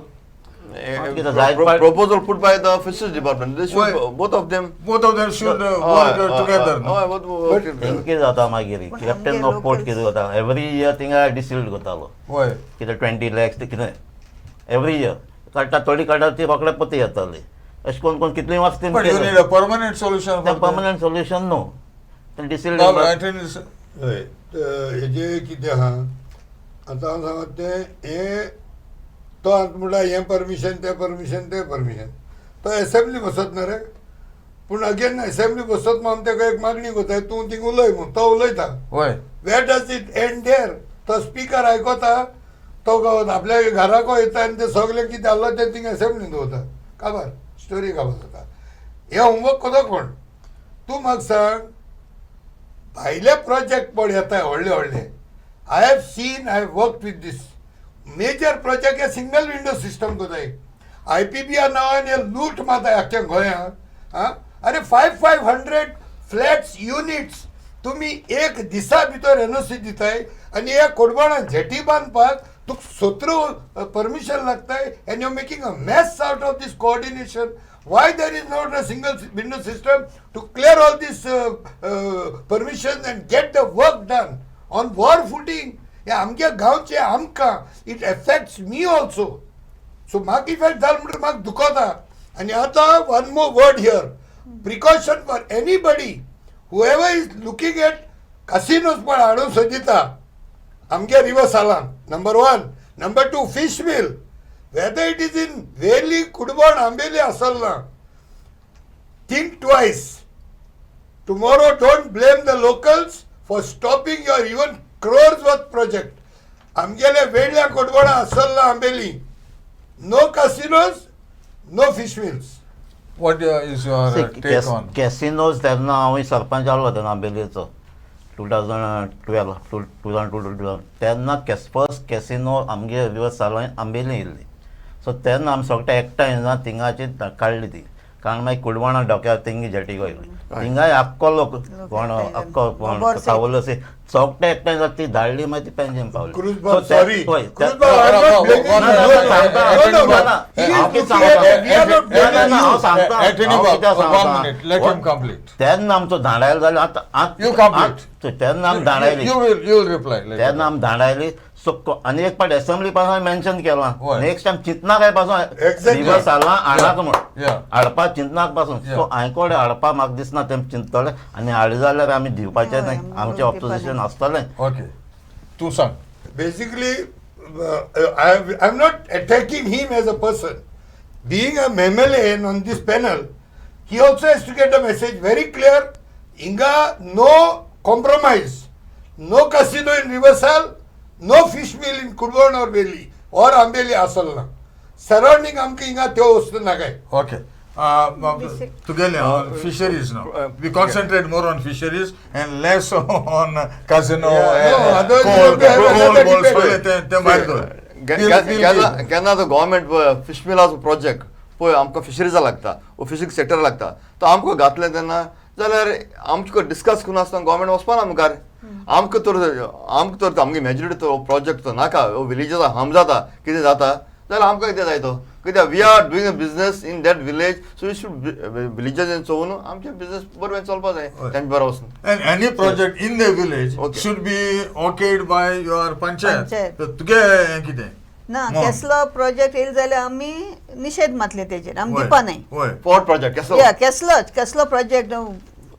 proposal put by the fisheries department. They should both of them should work together. कितें जाता मागीर captain of port कितें जाता every year थिंगा डिसिल्ट करतालो कितें 20 lakhs कितें every year काडटा थोडी काडटा ती रोखडे पती येताली अशें करून कोण कितलीं वर्स तें परमनंट सोल्युशन परमनंट सोल्युशन न्हू तें डिसिल्ट हेजे कितें आहा आतां हांव सांगत तें हें तो आतां म्हणल्यार हें परमिशन तें परमिशन तो एसेंब्ली बसत ना रे पूण अगेन एसेंब्ली बसत म्हणून ताका एक मागणी करता तूं थिंग उलय म्हूण तो उलयता वेर डज इट एंड देर. तो स्पिकर आयकता तो आपल्या घराको येता आनी ते सगळें कितें जाल्लो तें थिंग एसेंब्लीन दवरता काबार स्टोरी काबार जाता. हे होमवर्क कोतो कोण तूं म्हाका सांग भायले प्रोजेक्ट पळय येताय व्हडले I have seen I have work with these major project हे सिंगल विंडो सिस्टम कोताय IPPR नांवान हे लूट मारताय आख्ख्या गोंयांत. अरे 500 फ्लॅट्स युनिट्स तुमी एक दिसा भितर NOC दिताय आनी हे कोडबोणा जेटी बांदपाक तुका 17 परमिशन लागताय and you making a mess out of this coordination Why there is not a single window system to clear all these permissions and get the work done on war footing? Yeah, आमच्या गांवचे आमकां it affects me also. So म्हाका effect जाल म्हणटकीर म्हाका दुखता. आनी आतां one more word here. Precaution for anybody, whoever is looking at casinos पण हाडून सोदिता आमच्या रिवर सालान. Number 1. Number 2, fish mill. Whether it is in Veli, Cutbona, Ambeli, Asalna, think twice. Tomorrow, don't blame the locals for stopping your even crores worth project. Amgele, Veli, Cutbona, Asalna, Ambeli. No casinos, no fish mills. What is your take on? कॅसिनोज तेन्ना हांव सरपंच आसलो तेन्ना आंबेलीचो 2012 तेन्ना first casino आमगे river सालान Ambelim येयल्ली. So तेन्ना आमी सोगटे एकठांय ना तिंगाची काडली ती. कारण मागीर कुडबोणा डोक्यार तिंगी जेटी गोयली तिंगाय आख्खो लोक कोण आख्खो पावलो सोगटे एकठांय जाता ती धाडली मागीर ती पेंजीम पावली. Cruzbah, sorry. पळय Cruzbah, I'm not blaming you. One minute, let him complete. तेन्ना आमचो धाडायलो जाल्यार You complete. तेन्ना आमी धाडायली You will reply later. तेन्ना आमी धाडायली. सो आनी एक पाट असेंब्ली पासून मेन्शन केलां होय. नेक्स्ट टायम चिंतनाकाय पासून Exactly. रिवर सालां हाडात म्हूण Yeah. हाडपा चिंतनाक पासून. सो हांवें कोडे हाडपा म्हाका दिसना तें चिंततले आनी हाडले जाल्यार आमी दिवपाचें न्हय. आमचें ऑपोजिशन आसतलें. Okay. तू सांग. Basically, I'm not attacking him as a person. Being a MLA on this panel, he also has to get a message very clear. Inga, no compromise. No casino in Riversal, no fish mill in Cutbona or Veli or Ambeli Asalna. Surrounding amki inga tyo ustu nagai. Okay. Together on fisheries now. We concentrate more on fisheries and less on casino Yeah, no, and otherwise coal, we have to have coal another balls. debate. ते मारतो. केन्ना तो government fish मिलाचो project पळय आमकां फिशरीजा लागता वो fishing sector लागता तो आमकां घातले तेन्ना जाल्यार आमचे डिस्कस करून आसतना गव्हर्मेंट वचपाना मुखार. आमकां तर आमगे मेजॉरिटी तो प्रोजेक्ट तो नाका विलेजाचा हार्म जाता कितें जाता जाल्यार आमकां कितें जाय तो कित्याक we are doing a business in that village so we should विलेजान चोवन आमचे बिजनेस बरोबर चलपा जाय तेंचे बरोबर वचून. And any project in the village Okay. should be okayed by your panchayat. Panchayat. तुगे कितें? ना मग. कसलो प्रोजेक्ट येईल जाल्यार आमी निषेध मातले तेजेर आमी होय, दिवपा न्हय. होय. पोर्ट प्रोजेक्ट केसो या कसलो project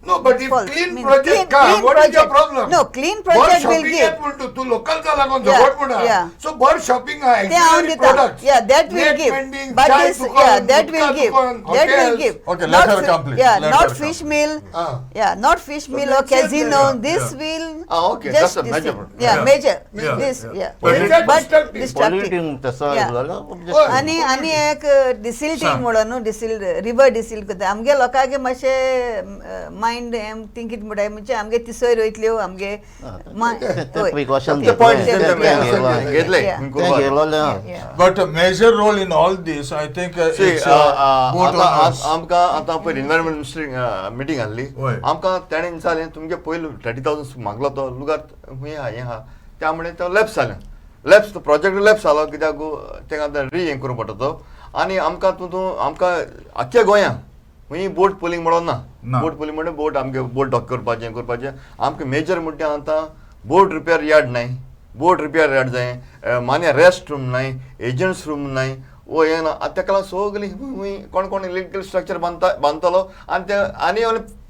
No, but if clean project come, what is your problem? No, clean project will give. तू लोकलचा लागून Yeah, जवळ म्हणा. yeah. So बर shopping ते हांव auxiliary दिता. products. Yeah, that will Net give. mending, But chai this, दुकान, yeah, that will gutkha give. दुकान, That will hotels. give. Okay, let her complete. Yeah, Let not her fish complete. mill. Ah. Yeah, not fish mill or that's it, casino. yeah, This yeah. will okay, just that's a this major thing. problem. Yeah, Yeah. major. Yeah, This, yeah. yeah. But it's But destructive. destructive. पॉल्युटींग तसो Yeah. जाल्यार आणि एक डिसिल्टींग सांग. म्हणून न्हू डिसिल river डिसिल करता आमगे लोकांगे मातशें मायंड हें थिंक कितें म्हणटाय म्हणजे आमगे तिसोय रोयतल्यो आमगे प्रिकॉशन ते पॉइंट्स Yeah. घेतले Yeah. गेलोले But a major role in all this, I think, it's boat owners. आमकां आतां पळय इन्व्हायरमेंट मिनिस्टर मिटींग आसली होय. आमकां ताणें विचारलें तुमगे पयलो 30,000 मागलो तो लुगार खूंय आहा हें आहा त्यामुळे तो लॅप्स जालें लॅप्स तो प्रोजेक्ट लॅप्स जालो कित्याक ताका आतां हें करूंक पडटा तो आनी आमकां आमकां आख्ख्या गोंयांत खूंय बोट पुलींग म्हणून ना. ना बोट पुलींग म्हणजे बोट आमगे बोट डॉक करपाचें आमकां मेजर म्हणटा आतां बोट रिपेर यार्ड नाय बोट रिपेर यार्ड जाय मान्य रेस्ट रूम नाय एजंट्स रूम नाय वो हें ना ताका लागून सगळीं खूंय कोण इलिगल स्ट्रक्चर बांदतलो आनी ते आनी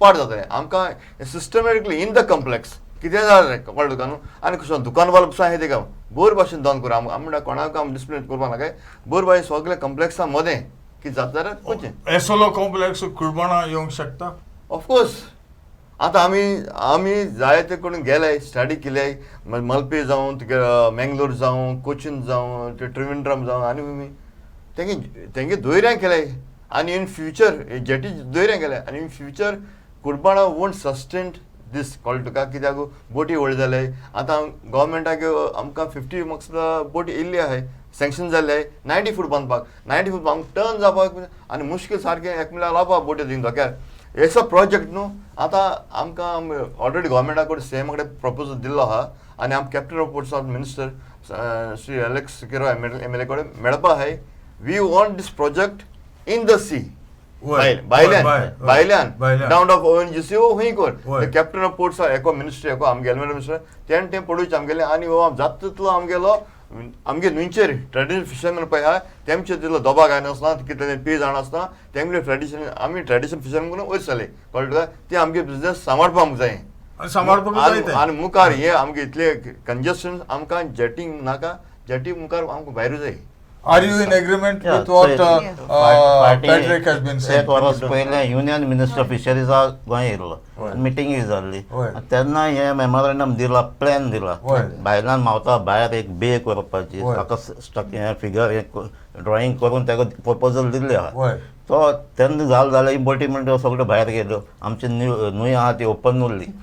पाड जातलें आमकां सिस्टमॅटिकली इन द कॉम्प्लेक्स कितें जालें कळ्ळें तुका न्हू आनी कशें दुकान वालो पसून आहाय तेका बोर भाशेन दोन करूं आमी म्हणटा कोणाक आमी डिस्प्ले करपा नाका बोर भाशेन सगळे कॉम्प्लेक्सा मदें कितें जाता जाल्यार खंयचें एसोलो कॉम्प्लेक्स कुडबोणा येवंक शकता. ऑफकोर्स आतां आमी जाय ते करून गेले स्टडी केले मलपे जावं तुगे मेंगलोर जावं कोचीन जावं ते ट्रिवेंड्रम जावं आनी तेंगे दोयऱ्यां केले आनी इन फ्युचर जेटी दोयऱ्यां केले आनी इन फ्युचर कुडबोणा वोंट सस्टेन दीस कळ्ळें तुका कित्याक बोटी व्हड जाले आतां गव्हर्मेंटाक आमकां 50 मार्क्स बोटी येयल्ली आहाय सँक्शन जाल्ले 90 फूट बांदपाक 90 फूट आमकां टर्न जावपाक आनी मुश्कील सारकें एकमेकांक लावपाक बोटी दिवन दोक्यार एसो प्रोजेक्ट न्हू आतां आमकां ऑलरेडी गव्हर्मेंटा कडेन सीएम कडेन प्रपोजल दिल्लो आहा आनी आमी captain of ports of minister Shri Alex Kiro M L A कडेन मेळपा आहाय we want this project in the sea वय. भायल्यान वय. भायल्यान भायल्यान. डाउन ऑफ ONGC हूंय कोर वय. कॅप्टन ऑफ पोर्ट्स एको मिनिस्ट्री एको आमगे एलिमेंट मिनिस्टर तें पडूच आमगेले आनी हो जात तितलो आमगेलो आमगे नुंचेर ट्रेडिशनल फिशरमॅन पळय आहा तेमचे तितलो दोबा घायनासना कितले पे जाणासना तेमगे ट्रेडिशन आमी ट्रेडिशनल फिशरमॅन म्हणून वयर जाले कळ्ळें तुका ते आमगे बिझनेस सांबाळपाक जाय आणि सांबाळपाक जाय ते. आनी मुखार हे आमगे इतले कंजेस्शन आमकां जेटींग नाका जेटी मुखार आमकां भायर जाय. Are you in agreement Yeah, with what so Patrick has been saying? एक वर्स पयलें युनियन मिनिस्टर फिशरीजाक गोंय वय. येयल्लो मिटिंग जाल्ली वय. तेन्ना हे मेमोरंडम दिला प्लॅन दिला वय. भायल्यान मावता भायर एक बे करपाची वय. ताका हे फिगर एक ड्रॉइंग करून ताका प्रपोजल दिल्ले आहा वय. तो तेन्ना जाल्यार इम्पोर्टिमेंट सगळ्यो भायर गेल्यो आमची न्हंय आहा ती ओपन उरली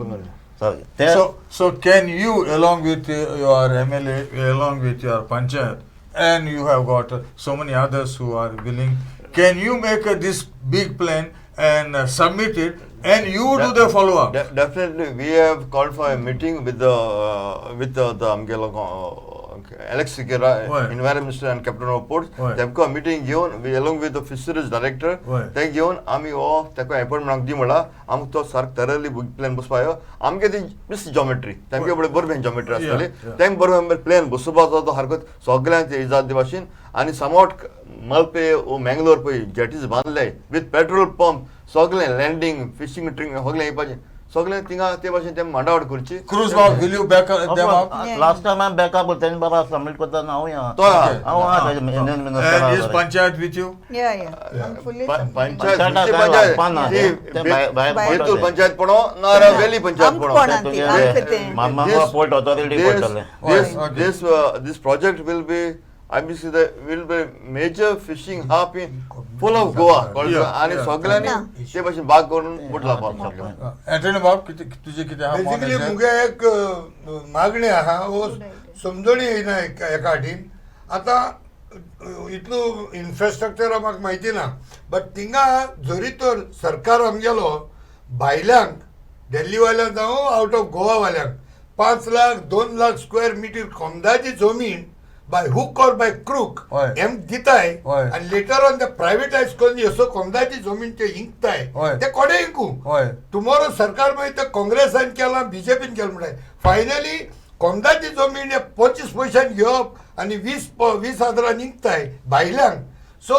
ते So can you, along with your MLA, along with your panchayat, and you have got so many others who are willing, can you make this big plan and submit it, and you do the follow-up? Definitely, we have called for a meeting with the Amgelo Alex Sikera, Why? Environment Minister and Captain of Ports. Why? They've got a meeting घेऊन we along with the fisheries director. Why? ते घेऊन आम्ही ताका appointment दी म्हणला आमकां तो सारको thoroughly plan बसपायो आमगे ती बेस्ट जॉमेट्री तांगे बरोबर बरोबर जॉमेट्री आसतली तांगे बरोबर प्लॅन बसोवपाचो तो सारको सगळ्यांक इजाद दिवाशीन आनी समोट मलपे ओ मँगलोर पळय जेटीज बांदले विथ पेट्रोल पंप सगळें लँडिंग फिशींग ट्रिंग सगळें येवपाचें सगळें थिंगा ते भाशेन ते मांडावड करची. Cruz Bob, will you back them up? Last time हांवें बॅकअप तेणी बरो सबमीट करता हांव तो आहा. हांव आहा union And is minister panchayat with you? Yeah. I'm fully panchayat भायर बेतूर पंचायत पडो नारा वेली पंचायत आमकां पडो कोणाक ती, आमकां तें. मामा पोर्ट ऑथॉरिटी पडटले this project will be will be major fishing hub in full of Goa. आणि सगळ्यांनी ते भाशेन भाग करून बुटला पावसा. Anthony Bob, तुझे किती हा बेसिकली मुगे एक मागणी आहा वो समजणी येयना एका वाटेन आतां इतलो इन्फ्रास्ट्रक्चर म्हाका म्हायती ना बट थिंगा जरी तर सरकार आमगेलो भायल्यांक दिल्ली वाल्यांक जावं आउट ऑफ गोवा वाल्यांक 5 लाख 2 लाख स्क्वेअर मिटर कोमदाची जमीन by hook or by crook होय. एम दिताय होय. आणि लेटर ऑन ते प्रायव्हेटायज करून असो कोमदाची जमीन ते इंकताय होय. ते कोडे इंकू होय. टुमॉरो सरकार मागीर ते काँग्रेसान केला बीजेपीन केला म्हणटाय फायनली कोमदाची जमीन 25 पयशांनी घेवप आणि 20,000 निघताय भायल्यांक. So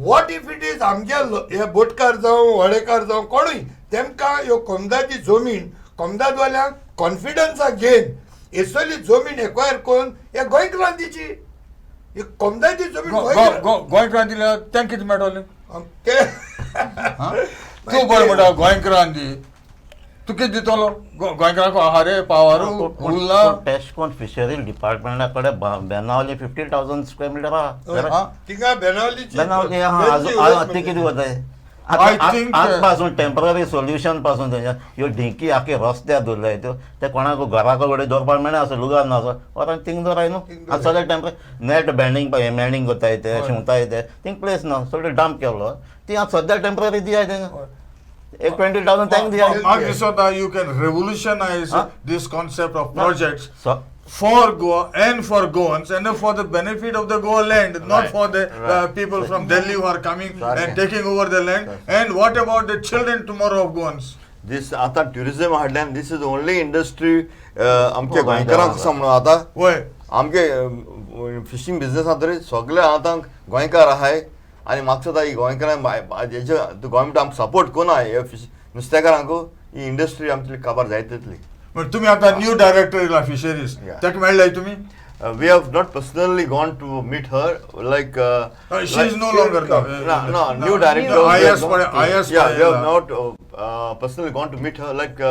what if it is आमच्या हे बोटकार जावं व्हडेकार जावं कोणूय तेमकां ह्यो कोमदाची जमीन कोमदादवाल्यांक कॉन्फिडन्साक घेवन एसली जमीन एक्वायर करून हे गोंयकारांक दिची ही कोमदाची जमीन गोंयकारांक दिल्यार तें कितें मेळटलें? ते तूं बरें म्हणटा गोंयकारांक दी तूं कितें दितलो गोंयकारांक आहारे पावारू उरला टेस्ट कोण फिशरी डिपार्टमेंटा कडेन बेनावली 50,000 स्क्वेअर मिटर आहा थिंगा बेनावलीची बेनावली आहा ती कितें वताय I think- आज पासून टेम्पररी सोल्युशन पासून ह्यो ढिंकी आखे रस्त्यार दवरल्याय त्यो ते कोणाक घराको कडेन दवरपाक मेळना असो लुगार ना असो और थिंग दवराय न्हू सगळे टेम्पररी नेट बँडींग पळय मॅनिंग कोताय ते शिंवताय ते थिंग प्लेस ना सगळें डंप केलो ती आज सद्या टेम्पररी दियाय तेंका एक 20,000 तांकां दियाय म्हाका दिसता you can revolutionize this concept of projects So- for Goa and for Goans and for the benefit of the Goa land, not for the people from Delhi who are coming and taking over the land. And what about the children tomorrow of Goans? This आता tourism हाडल्यान this is the only industry आमच्या गोंयकारांक कसा म्हणून आता वय आमगे fishing बिझनेसांत तरी सगळे आतां गोंयकार आहाय आनी म्हाका दिसता ही गोंयकारांक हेजे गोवोरमेंट आमकां सपोर्ट कोना हे नुस्तेकारांक ही इंडस्ट्री आमची काबार जायत तितली. तुम्ही आता न्यू डायरेक्टर येयला फिशरीज ताका मेळ्ळाय तुम्ही? We have not personally gone to meet her like she is no longer the new director. IS Yeah, we have not personally gone to meet her like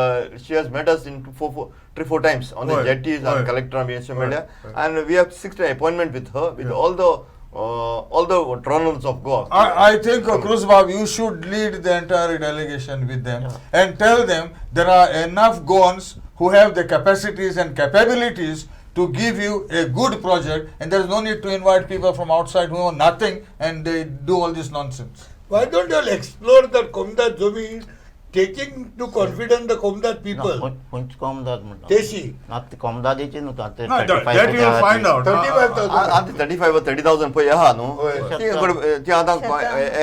she has met us in 3-4 times on the jetties and collector media and we have fixed an appointment with her with all the trawlers of Goa. I think Cruz Bob, you should lead the entire delegation with them and tell them there are enough Goans who have the capacities and capabilities to give you a good project and there is no need to invite people from outside who know nothing and they do all this nonsense. Why don't you all explore that Komda Jumi taking to confidence the Komdat people. खंयच कम जात म्हणटा तेशी आतां ती कम जातीची न्हू आतां No, that you will find out. 35,000. आतां 35,000-30,000 पळय आहा न्हू हय. ती आतां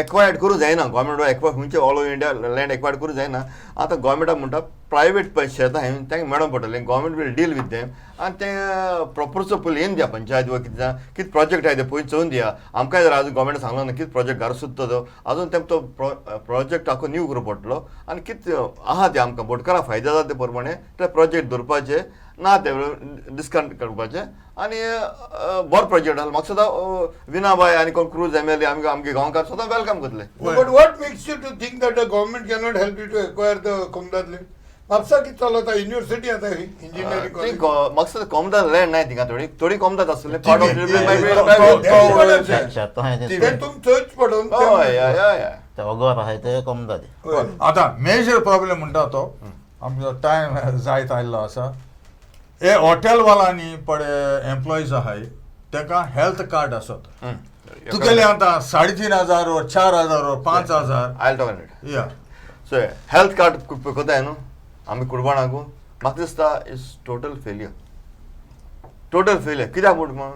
एक्वायर्ड करूं जायना गव्हर्मेंट एक्वायर खंयचे all over India land acquired करूं जायना आतां गव्हर्मेंटाक म्हणटा प्रायवेट शेतां हांवें तांकां मेळोंक पडटलें government will deal with them आनी तें प्रॉपरचो पयलीं येवन दिया पंचायत वा कितें प्रोजेक्ट आहाय ते पयलीं चोवन दिया आमकां जर आजून गव्हर्मेंट सांगलो ना कितें प्रोजेक्ट घाल सोदता तो आजून तेंका तो प्रोजेक्ट आखो न्यू करचो पडटलो आनी कितें आहा ते आमकां बोटकारां फायदो जाता ते प्रमाणे ते प्रोजेक्ट दवरपाचे ना ते डिस्कावंट करपाचे आनी बरो प्रोजेक्ट आहा म्हाका सुद्दां विनाबाय आनी कोण क्रूज एमएलए आमगे गांवकार सुद्दां वेलकम करतले But what makes you to think that the government cannot help you to acquire the Komdat land? Mapusa कितें चलता युनिवर्सिटी आतां इंजिनियरींग कॉलेज म्हाका सुद्दां कोमदान लँड नाय थिंगा थोडी कोमदात आसतले पार्ट ऑफ शेतां आहाय ते तें तुमकां चोच पडोवन ते ओगोर आहाय ते कम जाती आतां मेजर प्रॉब्लेम म्हणटा तो आमचो टायम जायत आयल्लो आसा हे हॉटेलवाल्यांनी पळय एम्प्लॉईज आहाय तांकां हेल्थ कार्ड आसत तुगेले आतां 3,500 or 4,000 or 5,000 आयल टॉक या सो हेल्थ कार्ड कोताय न्हू आमी कुडबाणाकू म्हाका दिसता इज टोटल फेलियर कित्याक म्हण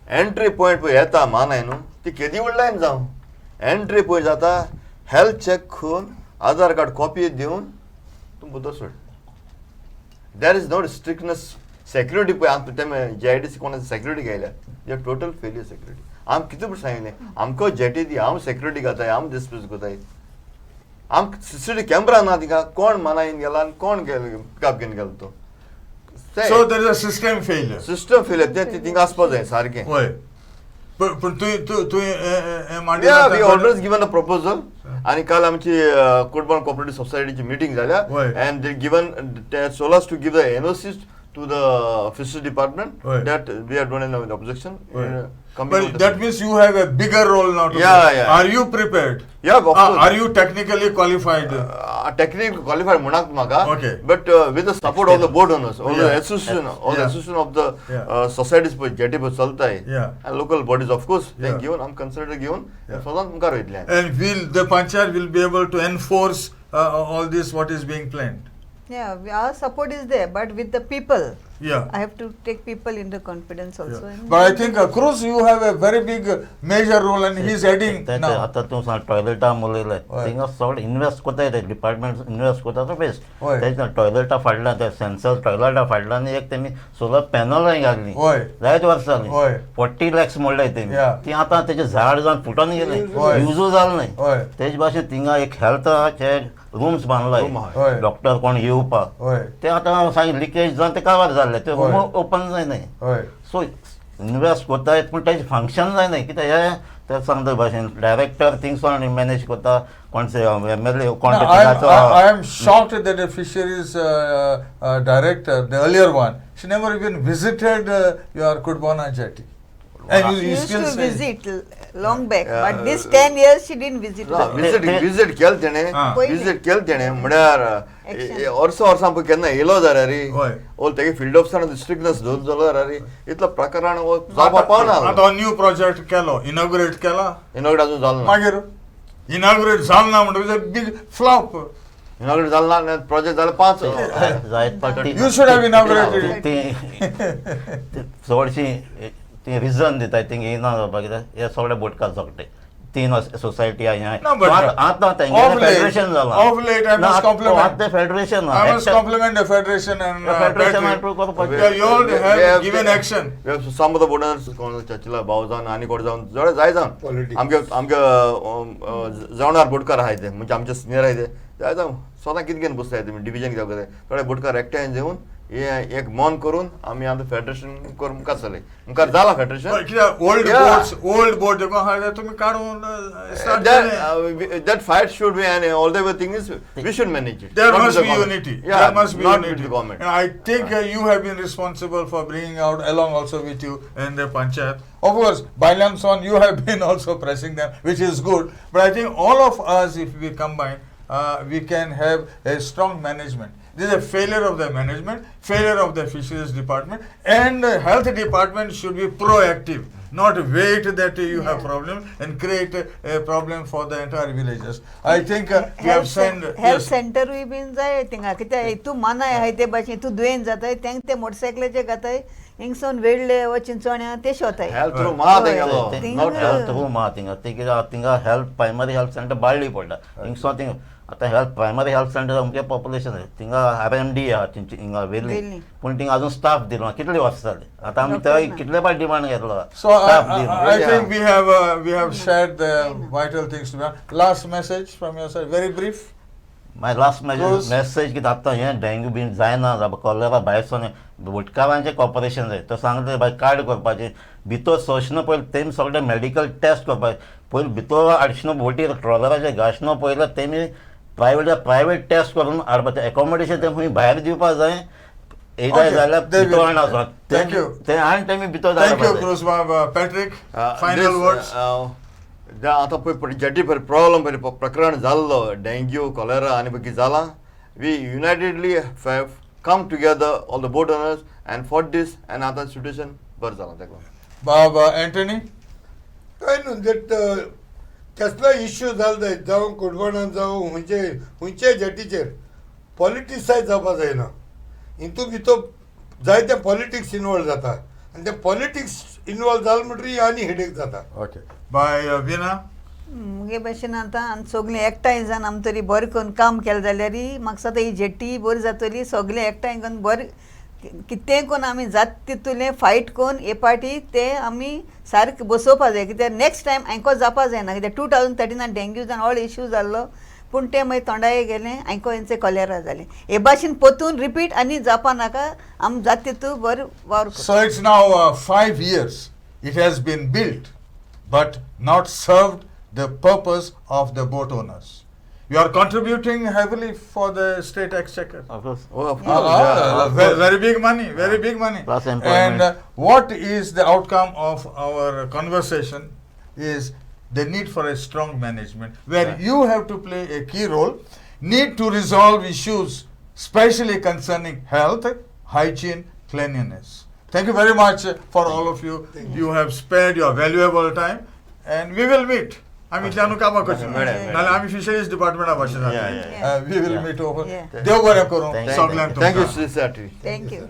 एंट्री पॉयंट पळय येता मानाय न्हू ती केदी ऑनलायन जावं एंट्री पॉयंट जाता हेल्थ चॅक करून आधार कार्ड कॉपी दिवन तूं भितर सोड there is not strictness security पळय आमकां तें JIDC कोणाची सेक्युरिटी घायल्या they are total failure security आम कितें म्हूण सांगलें आमकां जेटी दी हांव सेक्युरिटी घाताय हांव डिस्प्यूज कोताय आम CCTV कॅमेरा ना तिका कोण मनायन गेला आनी कोण पिकअप घेवन गेलो तो so there is a system failure system failure तें थिंगा आसपा जाय सारकें होय पण तूं या we already given a proposal आनी काल आमची कुडबाण कोऑपरेटिव्ह सोसायटीची मिटींग जाल्या Why? And they given solace to give the NOCs to the fisheries department Right. that we are doing an objection but that means you have a bigger role now to Yeah, play. yeah. Are you prepared? Yeah, of course. Are you technically qualified? Technically qualified munak maga Okay. but with the support of the board owners all the Yeah. association all the Yeah. association of the Yeah. societies per jetty पर चलता है Yeah. and local bodies of course they Yeah. given I'm considered given Yeah. so that मुकार होइतले And will the panchayat will be able to enforce all this what is being planned? Yeah, our support is there, but with the people, Yeah. I have to take people into confidence also. Yeah. And But I think Cruz, you have a very big major role, and he's heading now. आतां तूं सांग टॉयलेटा उलयलें हय. थिंगा चड invest कोताय ते department invest कोता तो बेस्ट हय. तेच्या टॉयलेटा फाटल्यान ते सेन्सर टॉयलेटा फाटल्यान एक तेमी सोलर पॅनल घातली हय. जायत वर्सांनी हय. 40 lakhs मोडले तेमी Yeah. ती आतां तेचे झाड जावन फुटोन गेले हय. युजू जालें नाही हय. तेच भाशेन थिंगा एक हेल्थाचे रूम्स बांदलाय Room आहाय. हय. डॉक्टर कोण येवपाक हय. ते आतां सांग लिकेज जावन ते काबार जाल्ले ते हय. रूम ओपन जायनाय हय. सो इन्वेस्ट कोताय पूण तेजें फंक्शन जायनाय कित्याक हे ते सांगता भाशेन डायरेक्टर थिंग्स मॅनेज कोता कोणचे MLA कोण No, I am shocked that the fisheries director, the earlier one, she never even visited your Cutbona Jetty. And she you used still to say visit long back, Yeah, but this 10 years she didn't visit. Visit केल तेणे Ah. Visit केल तेणे म्हळ्यार वर्सां पळय केन्ना येयलो जाल्यार रे हय. ओल तेगे फील्ड ऑफिसरान स्ट्रिक्टनेस दवरलो जाल्यार रे इतलो प्रकारान जावपा पावना आता न्यू प्रोजेक्ट केलो इनॉग्रेट केला इनॉग्रेट अजून जालो ना मागीर इनॉग्रेट जालो ना म्हणटा बिग फ्लॉप इनॉग्रेट जालो ना प्रोजेक्ट जाले 5 जायत पाटी You should have inaugurated it. ती चडशी ती रिजन दिताय थिंग येना जावपाक कित्याक हे सगळे बोटकार जोगटे 3 सोसायटी No, but आतां of late- फेडरेशन जालां of late I must compliment- आतां federation I must compliment the federation and Federation Patrick. approve करपाचें. Yeah, you all have given action. some of the boarders कोण चर्चिला भाव जावन आनी कोण जावन जळे जाय जावन Politics. आमगे जावणार बोटकार आहाय ते म्हणजे आमचे सिनियर आहाय ते जाय जावन स्वता कितें घेवन बसताय तुमी डिविजन कित्याक करताय थोडे बोटकार एकठांय जेवन हे एक मन करून आमी आमचें फेडरेशन करून मुखार चलय मुखार जाला फेडरेशन कित्याक ओल्ड बोट देखून आहा ते तुमी काडून start केलें. that fight should be and all the thing is we should manage it. There not must with be the government. unity. Yeah, There must be not unity. with the government. And I think you have been responsible for bringing out along also with you in the panchayat. Of course, Bailam son, you have been also pressing them, which is good. But I think all of us, if we combine, we can have a strong management. This is a failure of the management, failure of the fisheries department, and the health department should be proactive. not wait that you have Yeah. problem and create a problem for the entire villages. I think we have sent health सेंटरूय बीन जाय थिंगा कित्याक हितू मानाय आहाय ते भाशेन हितू दुयेंत जाताय तेंक ते मोटरसायकलाचेर घाताय हिंगसून वेळले व चिंचोण्या ते शोताय हेल्थ रूम महा तेंगेलो थिंग- नॉट हेल्थ रूम आहा थिंगा ते कितें थिंगा हेल्थ प्रायमरी हेल्थ सेंटर बाळ्ळी पडटा हिंगसो थिंग आतां हेल्थ प्रायमरी हेल्थ सेंटर अमकें पॉप्युलेशन थिंगा RMD आहा थिंची हिंगा वेली वेल्ली. पूण थिंगा अजून स्टाफ दिलो कितले वर्स जाले आतां आमी डॉक्टर थंय ना. कितले फावट डिमांड घेतलो So स्टाफ दिवन I think we have shared the vital things. Last message from your side, very brief. मागीर लास्ट Close. मॅसेज कितें आतां हें डेंग्यू बीन जायना जावं कॉलेरा भायर सोन उदकारांचें कॉपरेशन जाय तो सांगता भायर कार्ड करपाचें भितर सोंसना पयलीं तेमी सगळे मेडिकल टेस्ट करपाचें पयलीं भितर हाडचना बोटी ट्रॉलराचेर घासना पयलीं तेमी प्रायवेट टेस्ट करून हाडपाचें एकोमोडेशन तें खंय भायर दिवपा जाय येयदाय Okay. जाल्यार They भितर will- हाडना वचोन. Thank you. तें आनी तेमी भितर Thank you, धाडपाचें. Cruz Patrick. Final words. आतां पळय जेटी पळय प्रॉब्लम पळय प्रकरण जाल्लो डेंग्यू कॉलेरा आनी पळय कितें जालां we unitedly have come together all the boat owners and fought this and आतां सिट्युएशन बरें जालां तेका Bob Anthony. काय न्हू जट कसलो इश्यू जालो जावं कुडबोणान जावं खंयचे जेटीचेर पॉलिटिसायज जावपा जायना हितू भितर जायते पॉलिटिक्स इनवॉल्व जाता आनी ते पॉलिटिक्स इनवॉल्व जालें म्हणटरी आनी हेडेक जाता Okay. By Veena. मुगे भाशेन आतां आमी सगळीं एकठांय जावन आमी तरी बरें करून काम केलें जाल्यार म्हाका दिसता ही जेट्टी बरी जातली सगळीं एकठांय करून बरें कितेंय करून आमी जाता तितूलें फायट करून हे पाटी ते आमी सारकें बसोवपा जाय कित्याक नेक्स्ट टायम हांकां जावपा जायना कित्याक 2013 डेंग्यू जावन व्हड इश्यू जाल्लो पूण तें मागीर तोंडाय गेलें हांकां हेंचें कॉलेरा जालें हे भाशेन परतून रिपीट आनी जावपा नाका आमी जाता तितू बरें वावर So it's now 5 years. It has been built, but not served the purpose of the boat owners. You are contributing heavily for the state exchequer. Of course. Very big money, very big money. Plus employment. And what is the outcome of our conversation is the need for a strong management, where you have to play a key role, need to resolve issues, especially concerning health, hygiene, cleanliness. Thank you very much for all of you. You have spared your valuable time, and we will meet. आम्ही इतल्यानू कामां करची नाल्यार आमी fisheries डिपार्टमेंटा भाशेन Yeah, we will meet over. Yeah. देव बरें करूं Thank you. सगल्यांक thank you तुमकां. श्री थँक्यू